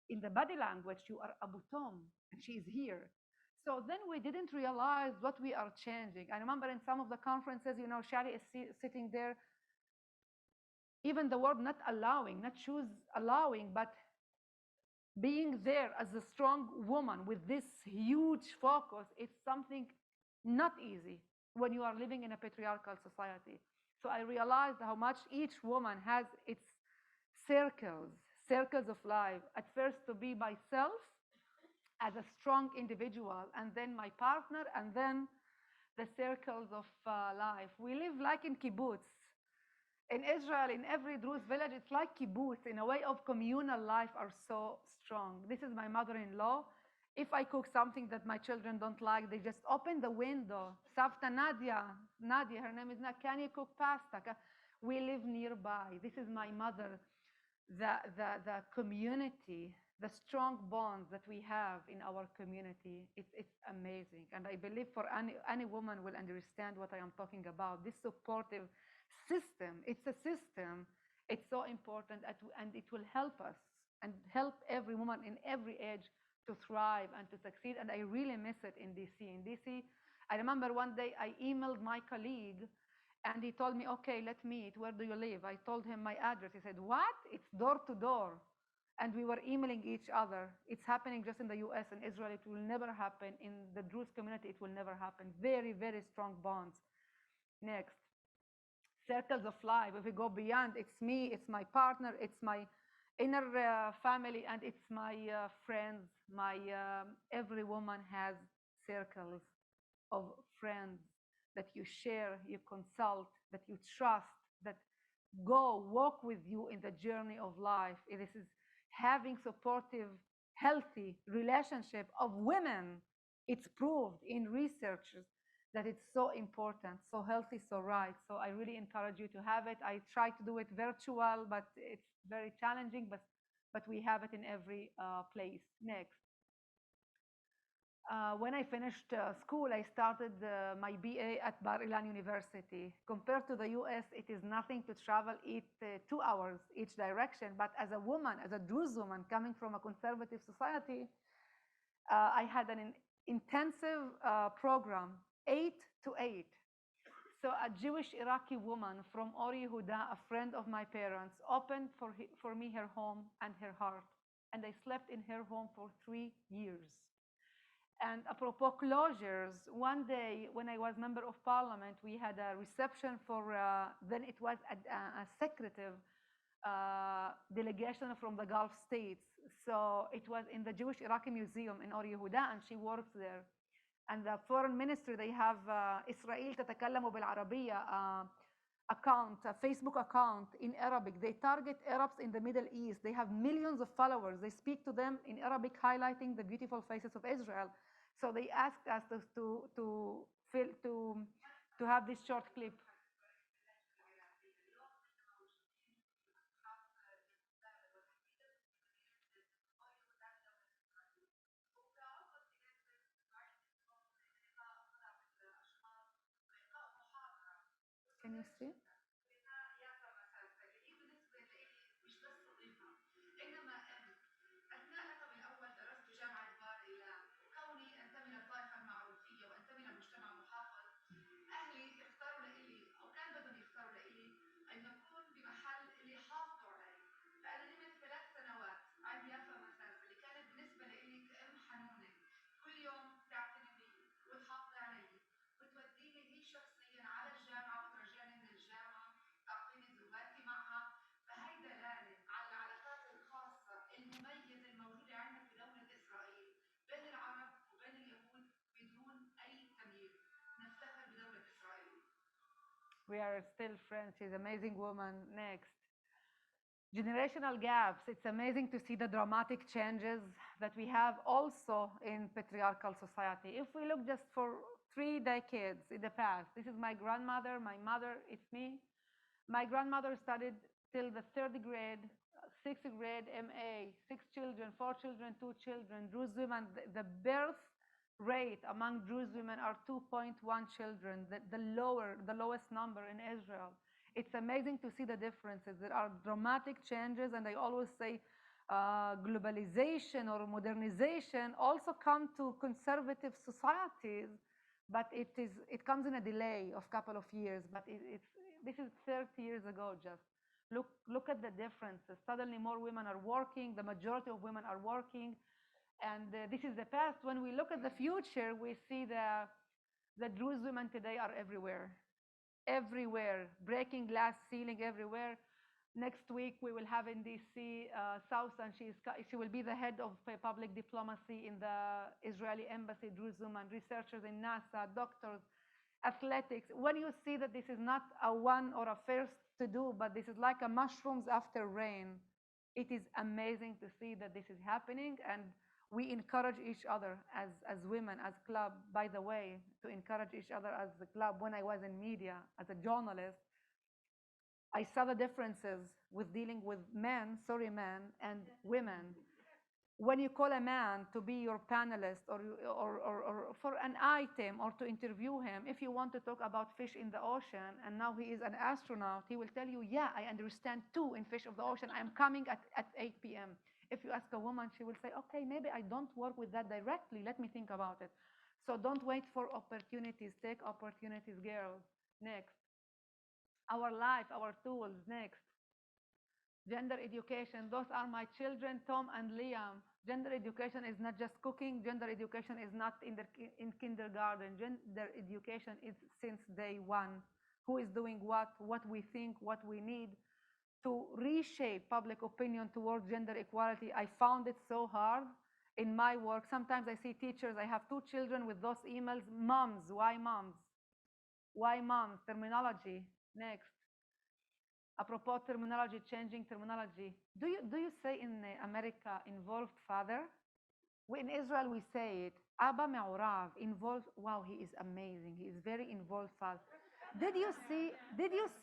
Speaker 6: In the body language, you are Abu Tom, and she is here. So then we didn't realize what we are changing. I remember in some of the conferences, you know, Shadi is sitting there. Even the word not allowing, not choose allowing, but being there as a strong woman with this huge focus, it's something not easy when you are living in a patriarchal society. So I realized how much each woman has its circles of life. At first to be myself as a strong individual, and then my partner, and then the circles of life. We live like in kibbutz. In Israel, in every Druze village, it's like kibbutz. In a way of communal life are so strong. This is my mother-in-law. If I cook something that my children don't like, they just open the window. Savta Nadia, her name is Nadia, can you cook pasta? We live nearby. This is my mother. The community, the strong bonds that we have in our community, it's amazing. And I believe for any woman will understand what I am talking about. This supportive system, it's a system. It's so important, and it will help us and help every woman in every age to thrive and to succeed. And I really miss it in DC. In DC, I remember one day I emailed my colleague, and he told me, okay, let's meet. Where do you live? I told him my address. He said, what? It's door to door. And we were emailing each other. It's happening just in the US and Israel. It will never happen. In the Druze community, it will never happen. Very, very strong bonds. Next. Circles of life. If we go beyond, it's me, it's my partner, it's my inner family, and it's my friends. Every woman has circles of friends that you share, you consult, that you trust, that go walk with you in the journey of life. This is having supportive, healthy relationship of women. It's proved in research that it's so important, so healthy, so right. So I really encourage you to have it. I try to do it virtual, but it's very challenging, but we have it in every place. Next. When I finished school, I started my BA at Bar Ilan University. Compared to the US, it is nothing to travel 2 hours each direction. But as a woman, as a Druze woman coming from a conservative society, I had an intensive program, 8 to 8. So a Jewish Iraqi woman from Or Yehuda, a friend of my parents, opened for me her home and her heart. And I slept in her home for 3 years. And apropos closures, one day when I was member of parliament, we had a reception for, then it was a secretive delegation from the Gulf states. So it was in the Jewish Iraqi Museum in Or Yehuda, and she works there. And the foreign ministry, they have Israel تتكلم بالعربية, account, a Facebook account in Arabic. They target Arabs in the Middle East. They have millions of followers. They speak to them in Arabic, highlighting the beautiful faces of Israel. So they asked us to have this short clip. Can you see? We are still friends. She's an amazing woman. Next. Generational gaps. It's amazing to see the dramatic changes that we have also in patriarchal society. If we look just for 3 decades in the past, this is my grandmother, my mother, it's me. My grandmother studied till the 3rd grade, 6th grade, MA, 6 children, 4 children, 2 children. Druze women, the birth rate among Druze women are 2.1 children, the lowest number in Israel. It's amazing to see the differences. There are dramatic changes, and I always say globalization or modernization also come to conservative societies, but it comes in a delay of a couple of years. But this is 30 years ago just. Look at the differences. Suddenly more women are working, the majority of women are working, and this is the past. When we look at the future, we see the Druze women today are everywhere. Everywhere, breaking glass ceiling everywhere. Next week, we will have in DC, Sousan, she will be the head of public diplomacy in the Israeli embassy, Druze women, researchers in NASA, doctors, athletics. When you see that this is not a one or a first to do, but this is like a mushrooms after rain, it is amazing to see that this is happening, and we encourage each other as women, as club. By the way, to encourage each other as a club, when I was in media as a journalist, I saw the differences with dealing with men and women. When you call a man to be your panelist or for an item or to interview him, if you want to talk about fish in the ocean and now he is an astronaut, he will tell you, yeah, I understand too in fish of the ocean. I'm coming at 8 p.m. If you ask a woman, she will say, okay, maybe I don't work with that directly. Let me think about it. So don't wait for opportunities. Take opportunities, girls. Next. Our life, our tools. Next. Gender education. Those are my children, Tom and Liam. Gender education is not just cooking. Gender education is not in kindergarten. Gender education is since day one. Who is doing what we think, what we need to reshape public opinion towards gender equality. I found it so hard in my work. Sometimes I see teachers, I have 2 children with those emails, moms, why moms? Why moms? Terminology. Next. Apropos terminology, changing terminology. Do you say in America involved father? In Israel we say it. Abba Me'urav, involved. Wow, he is amazing. He is very involved father. Did you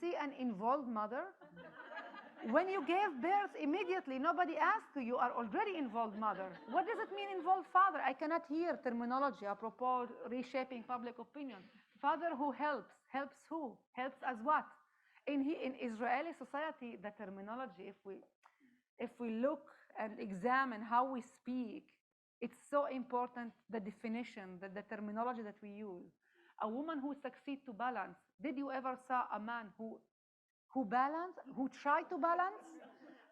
Speaker 6: see an involved mother? When you gave birth, immediately nobody asked you. You are already involved mother. What does it mean involved father? I cannot hear terminology apropos reshaping public opinion. Father who helps. Helps who? Helps as what? In Israeli society, the terminology, if we look and examine how we speak, it's so important, the definition, the terminology that we use. A woman who succeeds to balance. Did you ever saw a man who try to balance?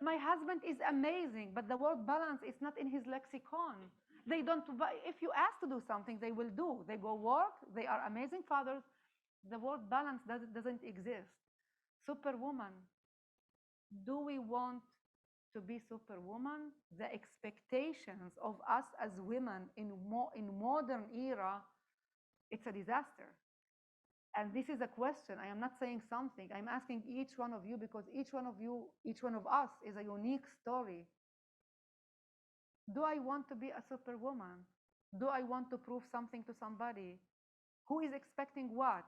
Speaker 6: My husband is amazing, but the word balance is not in his lexicon. They don't, if you ask to do something, they will do. They go work, they are amazing fathers. The word balance doesn't exist. Superwoman. Do we want to be superwoman? The expectations of us as women in modern era, it's a disaster. And this is a question. I am not saying something. I'm asking each one of you because each one of you, each one of us is a unique story. Do I want to be a superwoman? Do I want to prove something to somebody? Who is expecting what?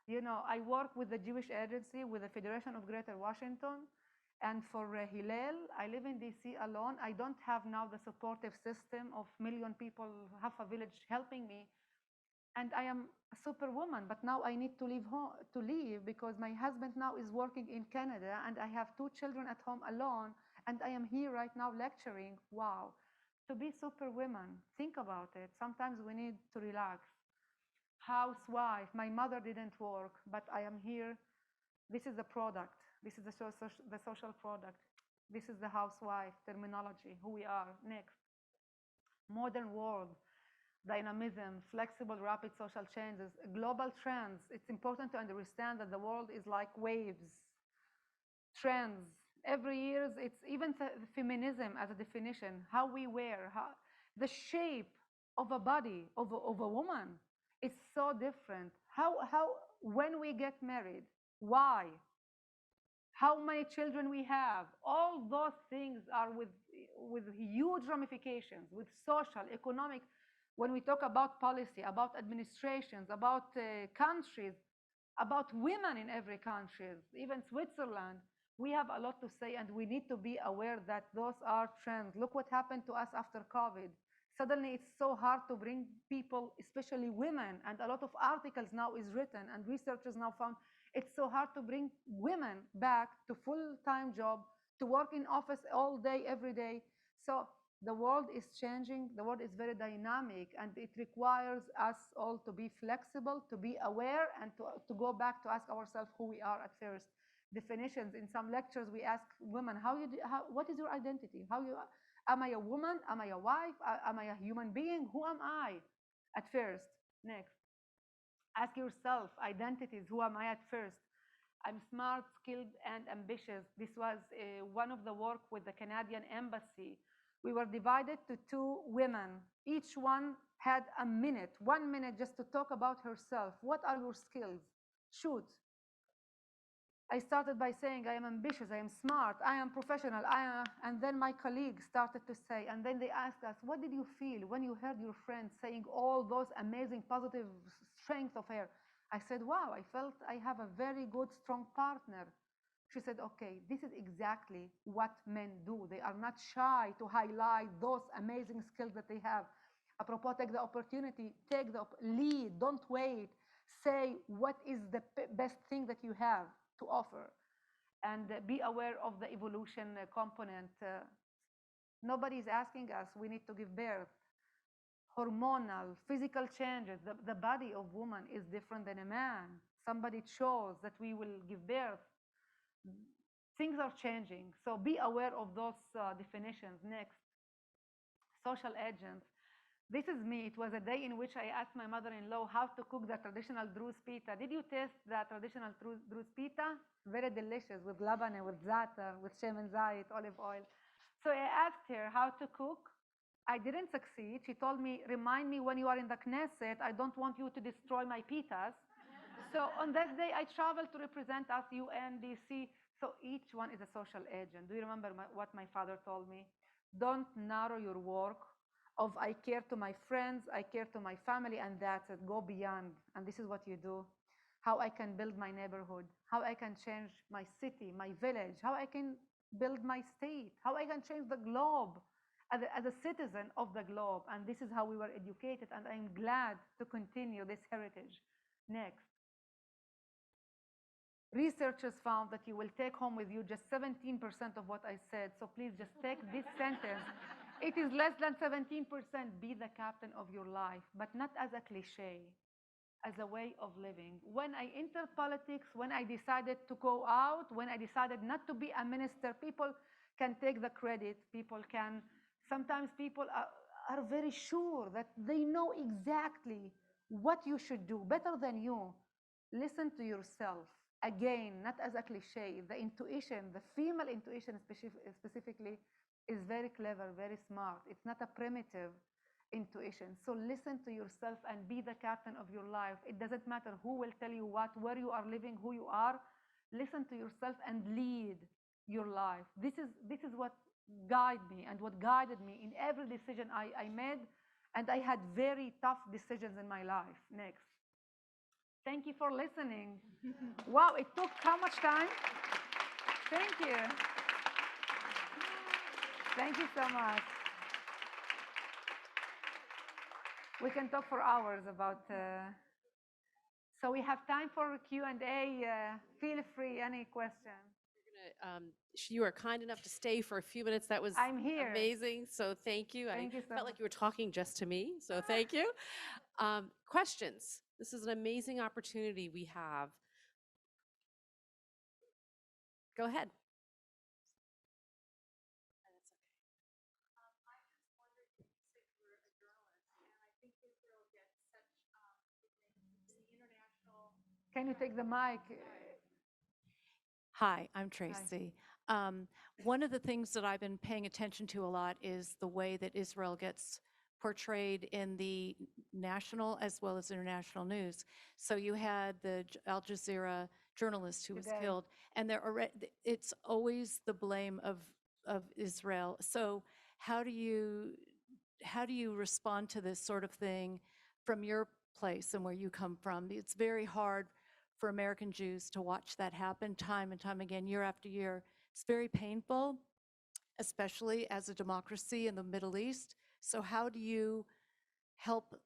Speaker 6: You know, I work with the Jewish Agency, with the Federation of Greater Washington. And for Hillel, I live in DC alone. I don't have now the supportive system of million people, half a village helping me. And I am a superwoman, but now I need to leave home, to leave because my husband now is working in Canada and I have 2 children at home alone. And I am here right now lecturing. Wow. To be superwoman, think about it. Sometimes we need to relax. Housewife, my mother didn't work, but I am here. This is the product. This is the social product. This is the housewife terminology, who we are. Next. Modern world, dynamism, flexible, rapid social changes, global trends. It's important to understand that the world is like waves, trends. Every year, it's even feminism as a definition, how we wear, the shape of a body, of a woman. It's so different. When we get married, why? How many children we have, all those things are with huge ramifications, with social, economic. When we talk about policy, about administrations, about countries, about women in every country, even Switzerland, we have a lot to say, and we need to be aware that those are trends. Look what happened to us after COVID. Suddenly, it's so hard to bring people, especially women, and a lot of articles now is written, and researchers now found it's so hard to bring women back to full-time job, to work in office all day, every day. So the world is changing. The world is very dynamic, and it requires us all to be flexible, to be aware, and to go back to ask ourselves who we are at first. Definitions. In some lectures, we ask women, what is your identity? Am I a woman? Am I a wife? Am I a human being? Who am I at first? Next. Ask yourself, identities, who am I at first? I'm smart, skilled, and ambitious. This was one of the work with the Canadian Embassy. We were divided to 2 women. Each one had a minute, 1 minute just to talk about herself. What are your skills? Shoot. I started by saying, I am ambitious, I am smart, I am professional, and then my colleagues started to say, and then they asked us, what did you feel when you heard your friends saying all those amazing positive strengths of her? I said, wow, I felt I have a very good, strong partner. She said, okay, this is exactly what men do. They are not shy to highlight those amazing skills that they have. Apropos, take the opportunity, lead, don't wait. Say what is the best thing that you have to offer, and be aware of the evolution component. Nobody is asking us, we need to give birth. Hormonal, physical changes. The body of woman is different than a man. Somebody chose that we will give birth. Things are changing, so be aware of those definitions. Next, social agents. This is me. It was a day in which I asked my mother-in-law how to cook the traditional Druze pita. Did you taste the traditional Druze pita? Very delicious, with labane, with za'atar, with shemen zayit, olive oil. So I asked her how to cook. I didn't succeed. She told me, remind me when you are in the Knesset, I don't want you to destroy my pitas. So on that day, I traveled to represent us, UNDC. So each one is a social agent. Do you remember what my father told me? Don't narrow your work of I care to my friends, I care to my family, and that's it. Go beyond. And this is what you do. How I can build my neighborhood, how I can change my city, my village, how I can build my state, how I can change the globe as a citizen of the globe. And this is how we were educated, and I'm glad to continue this heritage. Next. Researchers found that you will take home with you just 17% of what I said. So please just take this sentence. It is less than 17%. Be the captain of your life, but not as a cliche, as a way of living. When I entered politics, when I decided to go out, when I decided not to be a minister, people can take the credit. Sometimes people are very sure that they know exactly what you should do better than you. Listen to yourself. Again, not as a cliche. The intuition, the female intuition specifically, is very clever, very smart. It's not a primitive. intuition. So listen to yourself and be the captain of your life. It doesn't matter who will tell you what, where you are living, who you are. Listen to yourself and lead your life. This is what guided me and what guided me in every decision I made. And I had very tough decisions in my life. Next. Thank you for listening. Wow, it took how much time? Thank you. Thank you so much. We can talk for hours about. So we have time for Q&A. Feel free, any question.
Speaker 7: You were kind enough to stay for a few minutes. That was
Speaker 6: I'm here.
Speaker 7: amazing. So thank you.
Speaker 6: Thank you so
Speaker 7: felt
Speaker 6: much.
Speaker 7: like you were talking just to me. So thank you. Questions. This is an amazing opportunity we have. Go ahead.
Speaker 6: Can you take the mic?
Speaker 8: Hi, I'm Tracy. One of the things that I've been paying attention to a lot is the way that Israel gets portrayed in the national as well as international news. So you had the Al Jazeera journalist who was
Speaker 6: Today.
Speaker 8: killed, and it's always the blame of Israel. So how do you respond to this sort of thing from your place and where you come from? It's very hard for American Jews to watch that happen time and time again, year after year. It's very painful, especially as a democracy in the Middle East. So how do you help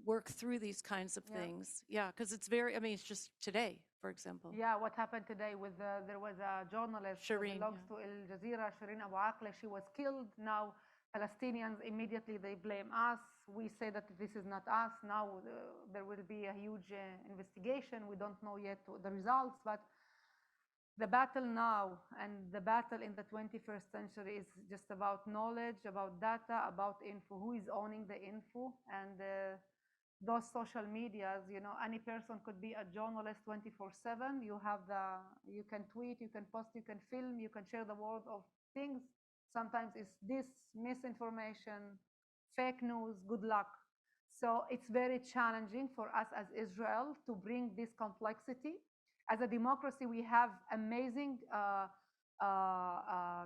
Speaker 8: work through these kinds of things? Yeah, because it's it's just today, for example.
Speaker 6: Yeah, what happened today with there was a journalist who
Speaker 8: Shireen,
Speaker 6: belongs to Al Jazeera, Shireen Abu Akleh. She was killed. Now Palestinians immediately they blame us. We say that this is not us. Now there will be a huge investigation. We don't know yet the results, but the battle now and the battle in the 21st century is just about knowledge, about data, about info. Who is owning the info? And those social medias, any person could be a journalist 24/7. You can tweet, you can post, you can film, you can share the world of things. Sometimes it's this misinformation, fake news, good luck. So it's very challenging for us as Israel to bring this complexity. As a democracy, we have amazing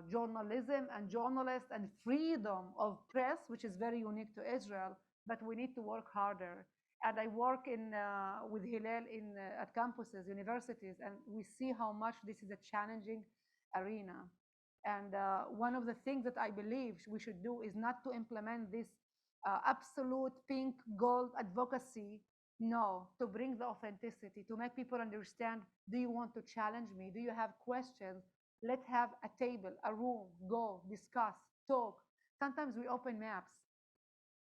Speaker 6: journalism and journalists and freedom of press, which is very unique to Israel, but we need to work harder. And I work with Hillel at campuses, universities, and we see how much this is a challenging arena. And one of the things that I believe we should do is not to implement this absolute pink gold advocacy. No, to bring the authenticity, to make people understand, do you want to challenge me? Do you have questions? Let's have a table, a room, go, discuss, talk. Sometimes we open maps.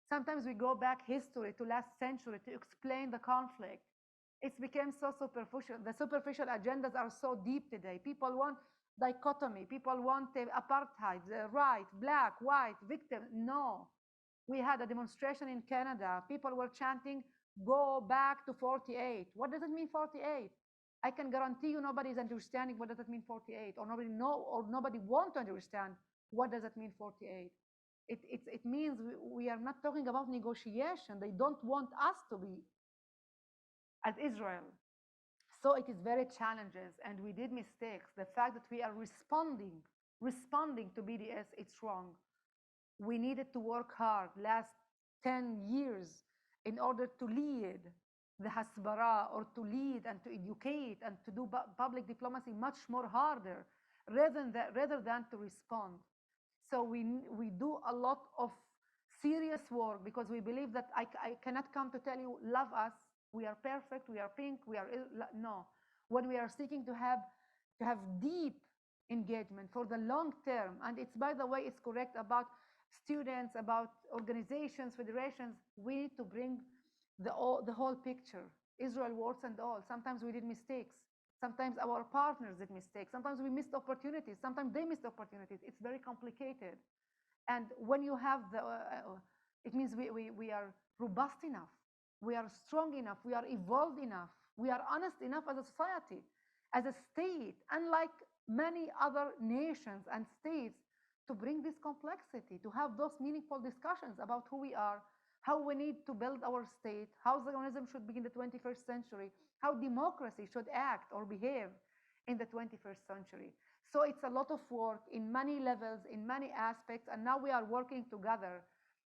Speaker 6: Sometimes we go back history to last century to explain the conflict. It's become so superficial. The superficial agendas are so deep today. People want dichotomy. People want apartheid, right, black, white, victim. No. We had a demonstration in Canada. People were chanting, go back to 48. What does it mean 48? I can guarantee you nobody is understanding what does it mean 48, or nobody want to understand what does it mean 48. It means we are not talking about negotiation. They don't want us to be as Israel. So it is very challenging, and we did mistakes. The fact that we are responding to BDS, it's wrong. We needed to work hard last 10 years in order to lead the Hasbara, or to lead and to educate and to do public diplomacy much more harder rather than to respond. So we do a lot of serious work because we believe that I cannot come to tell you, love us, we are perfect, we are pink, we are, no. When we are seeking to have deep engagement for the long term, and it's, by the way, it's correct about students, about organizations, federations, we need to bring the whole picture, Israel warts and all. Sometimes we did mistakes. Sometimes our partners did mistakes. Sometimes we missed opportunities. Sometimes they missed opportunities. It's very complicated. And when you have it means we are robust enough. We are strong enough. We are evolved enough. We are honest enough as a society, as a state, unlike many other nations and states, to bring this complexity, to have those meaningful discussions about who we are how we need to build our state, how Zionism should be in the 21st century, how democracy should act or behave in the 21st century. So it's a lot of work in many levels, in many aspects, and now we are working together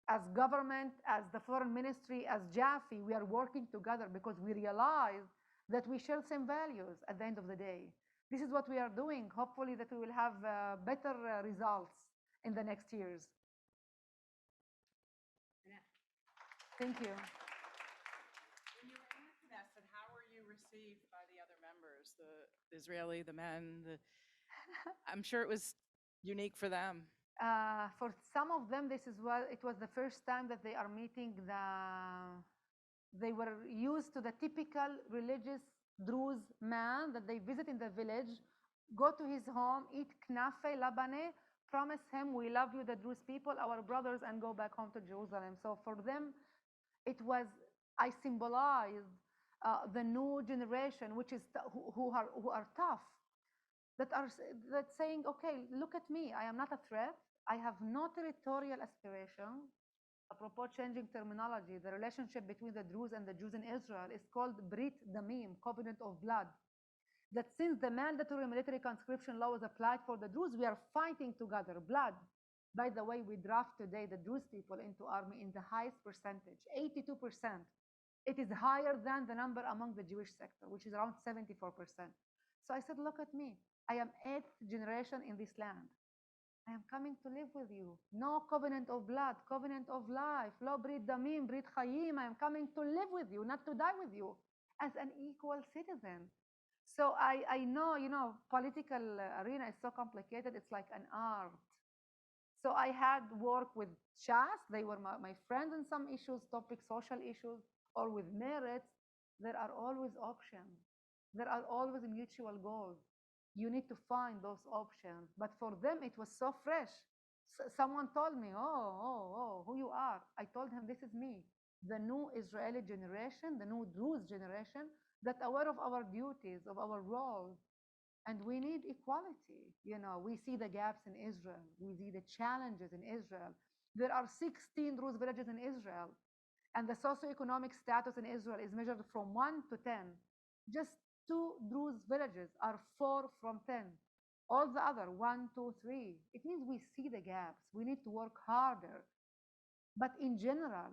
Speaker 6: as government, as the foreign ministry, as Jaffe, we are working together because we realize that we share same values at the end of the day. This is what we are doing. Hopefully that we will have better results in the next years. Thank you.
Speaker 4: When you were in the Knesset, how were you received by the other members, the Israeli, the men? I'm sure it was unique for them.
Speaker 6: For some of them, it was the first time that they are meeting they were used to the typical religious Druze man that they visit in the village, go to his home, eat knafe, labane, promise him, we love you, the Druze people, our brothers, and go back home to Jerusalem. So for them, I symbolized the new generation, which is who are tough, that's saying, okay, look at me, I am not a threat, I have no territorial aspiration. Apropos changing terminology, the relationship between the Druze and the Jews in Israel is called Brit Damim, covenant of blood. That since the mandatory military conscription law was applied for the Druze, we are fighting together, blood. By the way, we draft today the Druze people into army in the highest percentage, 82%. It is higher than the number among the Jewish sector, which is around 74%. So I said, look at me. I am 8th generation in this land. I am coming to live with you. No covenant of blood, covenant of life. Lo brit damim, brit chayim. I am coming to live with you, not to die with you, as an equal citizen. So I know, political arena is so complicated. It's like an art. So I had work with Shas. They were my friends in some issues, topics, social issues, or with merits. There are always options. There are always mutual goals. You need to find those options. But for them, it was so fresh. Someone told me, who you are? I told him, this is me, the new Israeli generation, the new Druze generation, that aware of our duties, of our roles. And we need equality. We see the gaps in Israel. We see the challenges in Israel. There are 16 Druze villages in Israel. And the socioeconomic status in Israel is measured from 1 to 10. Just 2 Druze villages are 4 from 10. All the other, 1, 2, 3. It means we see the gaps. We need to work harder. But in general,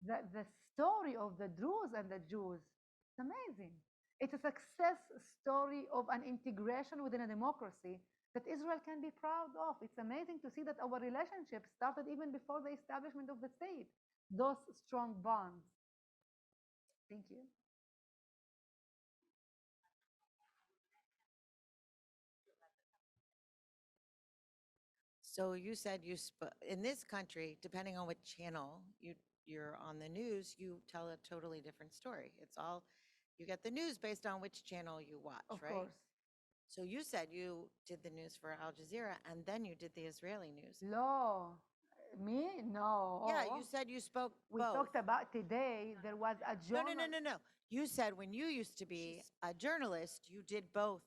Speaker 6: the story of the Druze and the Jews is amazing. It's a success story of an integration within a democracy that Israel can be proud of. It's amazing to see that our relationship started even before the establishment of the state. Those strong bonds. Thank you.
Speaker 1: So you said in this country, depending on what channel you're on the news, you tell a totally different story. You get the news based on which channel you watch,
Speaker 6: Of
Speaker 1: right?
Speaker 6: course.
Speaker 1: So you said you did the news for Al Jazeera and then you did the Israeli news.
Speaker 6: No. Me? No.
Speaker 1: Yeah, you said you spoke
Speaker 6: We
Speaker 1: both.
Speaker 6: talked about today, there was a
Speaker 1: No,
Speaker 6: journal.
Speaker 1: no. You said when you used to be a journalist, you did both.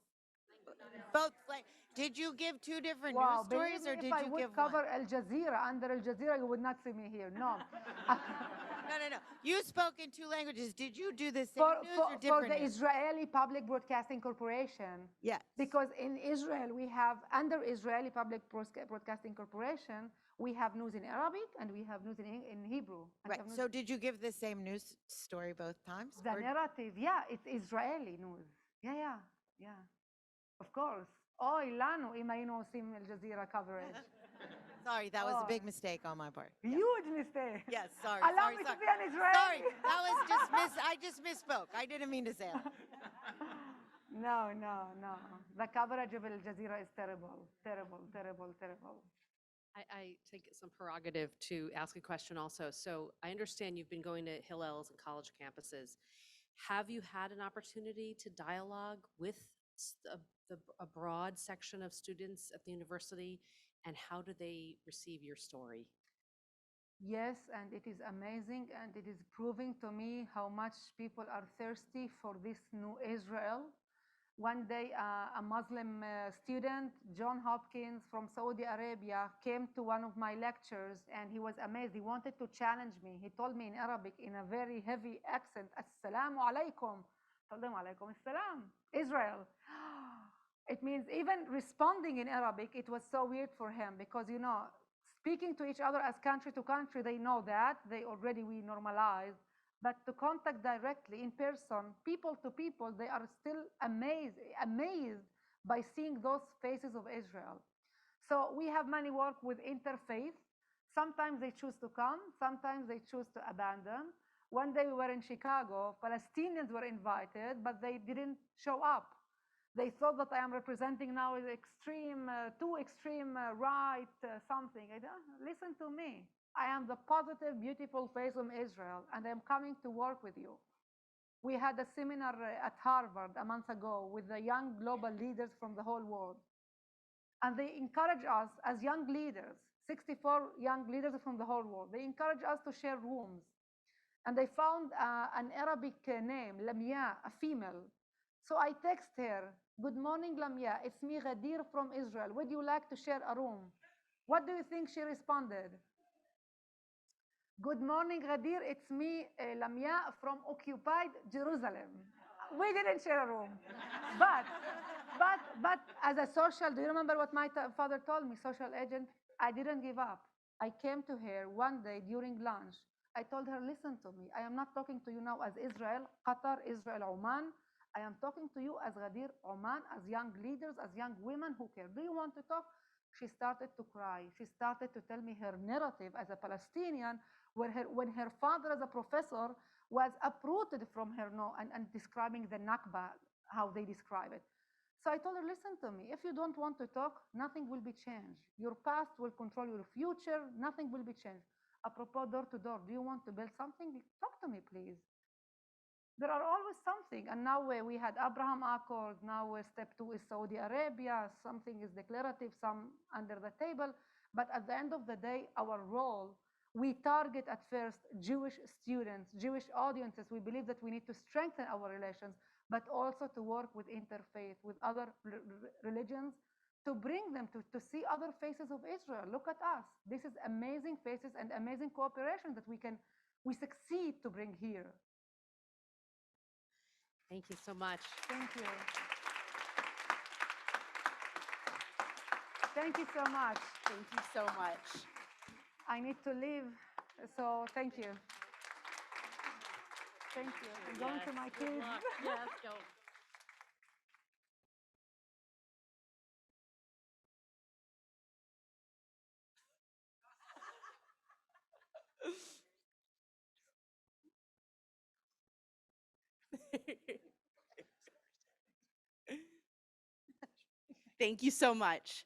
Speaker 1: Both. Did you give two different
Speaker 6: Wow,
Speaker 1: news stories
Speaker 6: believe
Speaker 1: or
Speaker 6: me,
Speaker 1: did
Speaker 6: if I
Speaker 1: you
Speaker 6: would
Speaker 1: give
Speaker 6: cover
Speaker 1: one?
Speaker 6: Al Jazeera, under Al Jazeera, you would not see me here. No.
Speaker 1: No. You spoke in two languages. Did you do the same
Speaker 6: for,
Speaker 1: news
Speaker 6: for,
Speaker 1: or
Speaker 6: for
Speaker 1: different
Speaker 6: the
Speaker 1: news?
Speaker 6: Israeli Public Broadcasting Corporation.
Speaker 1: Yes.
Speaker 6: Because in Israel, we have, under Israeli Public Broadcasting Corporation, we have news in Arabic and we have news in Hebrew. And we
Speaker 1: Right.
Speaker 6: have news-
Speaker 1: So did you give the same news story both times?
Speaker 6: the
Speaker 1: or-
Speaker 6: narrative, yeah, it's Israeli news. Yeah. Of course. אוי, לנו, אם היינו עושים Al Jazeera coverage.
Speaker 1: Sorry, that was a big
Speaker 6: Oh.
Speaker 1: mistake on my part. Yeah.
Speaker 6: Huge mistake.
Speaker 1: Yes, sorry.
Speaker 6: Allow
Speaker 1: sorry,
Speaker 6: me
Speaker 1: sorry.
Speaker 6: to be an Israeli.
Speaker 1: Sorry, that was I just misspoke. I didn't mean to say that.
Speaker 6: No. The coverage of Al Jazeera is terrible.
Speaker 7: I take some prerogative to ask a question also. So I understand you've been going to Hillels and college campuses. Have you had an opportunity to dialogue with a broad section of students at the university, and how do they receive your story?
Speaker 6: Yes, and it is amazing, and it is proving to me how much people are thirsty for this new Israel. One day, a Muslim student, John Hopkins from Saudi Arabia, came to one of my lectures and he was amazed. He wanted to challenge me. He told me in Arabic in a very heavy accent, Assalamu alaikum. I told him, alaikum assalam, Israel. It means even responding in Arabic, it was so weird for him because, you know, speaking to each other as country to country, they know that. We normalized. But to contact directly in person, people to people, they are still amazed by seeing those faces of Israel. So we have many work with interfaith. Sometimes they choose to come, sometimes they choose to abandon. One day we were in Chicago, Palestinians were invited, but they didn't show up. They thought that I am representing now extreme, too extreme right something. I don't listen to me. I am the positive, beautiful face of Israel, and I'm coming to work with you. We had a seminar at Harvard a month ago with the young global leaders from the whole world. And they encourage us as young leaders, 64 young leaders from the whole world. They encourage us to share rooms. And they found an Arabic name, Lamia, a female. So I text her, good morning, Lamia. It's me, Ghadir from Israel. Would you like to share a room? What do you think she responded? Good morning, Ghadir. It's me, Lamia from occupied Jerusalem. We didn't share a room. But as a social, do you remember what my father told me, social agent? I didn't give up. I came to her one day during lunch. I told her, listen to me. I am not talking to you now as Israel, Qatar, Israel, Oman. I am talking to you as Ghadir, Oman, as young leaders, as young women who care. Do you want to talk? She started to cry. She started to tell me her narrative as a Palestinian, when her father as a professor was uprooted from her and describing the Nakba, how they describe it. So I told her, listen to me. If you don't want to talk, nothing will be changed. Your past will control your future. Nothing will be changed. Apropos door to door, do you want to build something? Talk to me, please. There are always something. And now we had Abraham Accord. Now step 2 is Saudi Arabia. Something is declarative, some under the table. But at the end of the day, our role, we target at first Jewish students, Jewish audiences. We believe that we need to strengthen our relations, but also to work with interfaith, with other religions, to bring them to see other faces of Israel. Look at us. This is amazing faces and amazing cooperation that we succeed to bring here.
Speaker 7: Thank you so much.
Speaker 6: Thank you. Thank you so much.
Speaker 9: Thank you so much.
Speaker 6: I need to leave, so thank you. Thank you. I'm going to my kids.
Speaker 7: Yes, go.
Speaker 9: Thank you so much.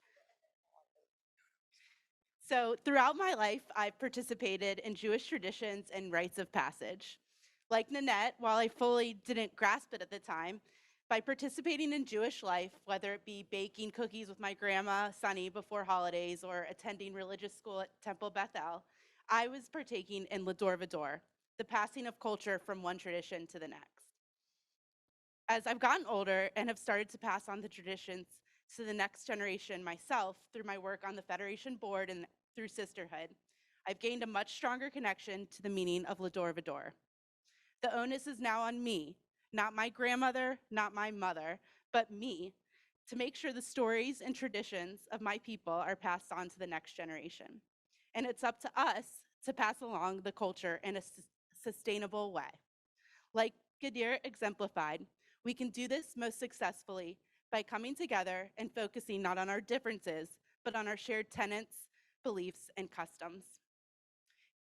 Speaker 9: So, throughout my life, I've participated in Jewish traditions and rites of passage. Like Nanette, while I fully didn't grasp it at the time, by participating in Jewish life, whether it be baking cookies with my grandma, Sunny, before holidays, or attending religious school at Temple Bethel, I was partaking in Lador Vador, the passing of culture from one tradition to the next. As I've gotten older and have started to pass on the traditions to the next generation myself through my work on the Federation board and through sisterhood, I've gained a much stronger connection to the meaning of Lador Vador. The onus is now on me, not my grandmother, not my mother, but me, to make sure the stories and traditions of my people are passed on to the next generation. And it's up to us to pass along the culture in a sustainable way. Like Gadir exemplified, we can do this most successfully by coming together and focusing not on our differences, but on our shared tenets, beliefs, and customs.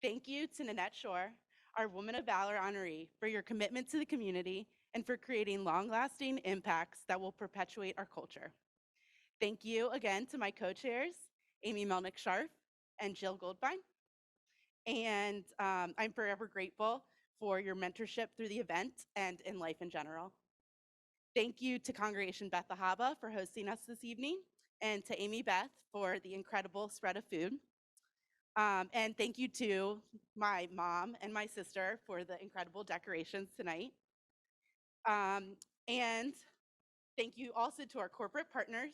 Speaker 9: Thank you to Nanette Shore, our Woman of Valor honoree, for your commitment to the community and for creating long-lasting impacts that will perpetuate our culture. Thank you again to my co-chairs, Amy Melnick-Scharf and Jill Goldbein. And I'm forever grateful for your mentorship through the event and in life in general. Thank you to Congregation Beth Ahava for hosting us this evening, and to Amy Beth for the incredible spread of food. And thank you to my mom and my sister for the incredible decorations tonight. And Thank you also to our corporate partners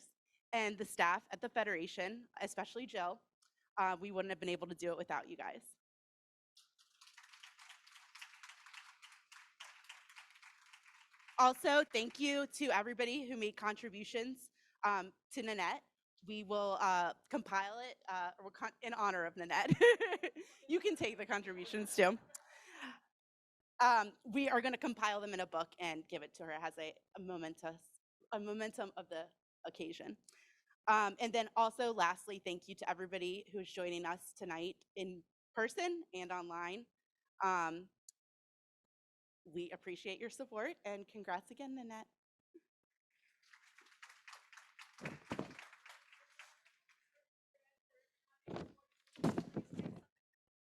Speaker 9: and the staff at the Federation, especially Jill. We wouldn't have been able to do it without you guys. Also, thank you to everybody who made contributions to Nanette. We will compile it in honor of Nanette. You can take the contributions too. We are going to compile them in a book and give it to her as a momentum of the occasion. And then also, lastly, thank you to everybody who is joining us tonight in person and online. We appreciate your support, and congrats again, Nanette.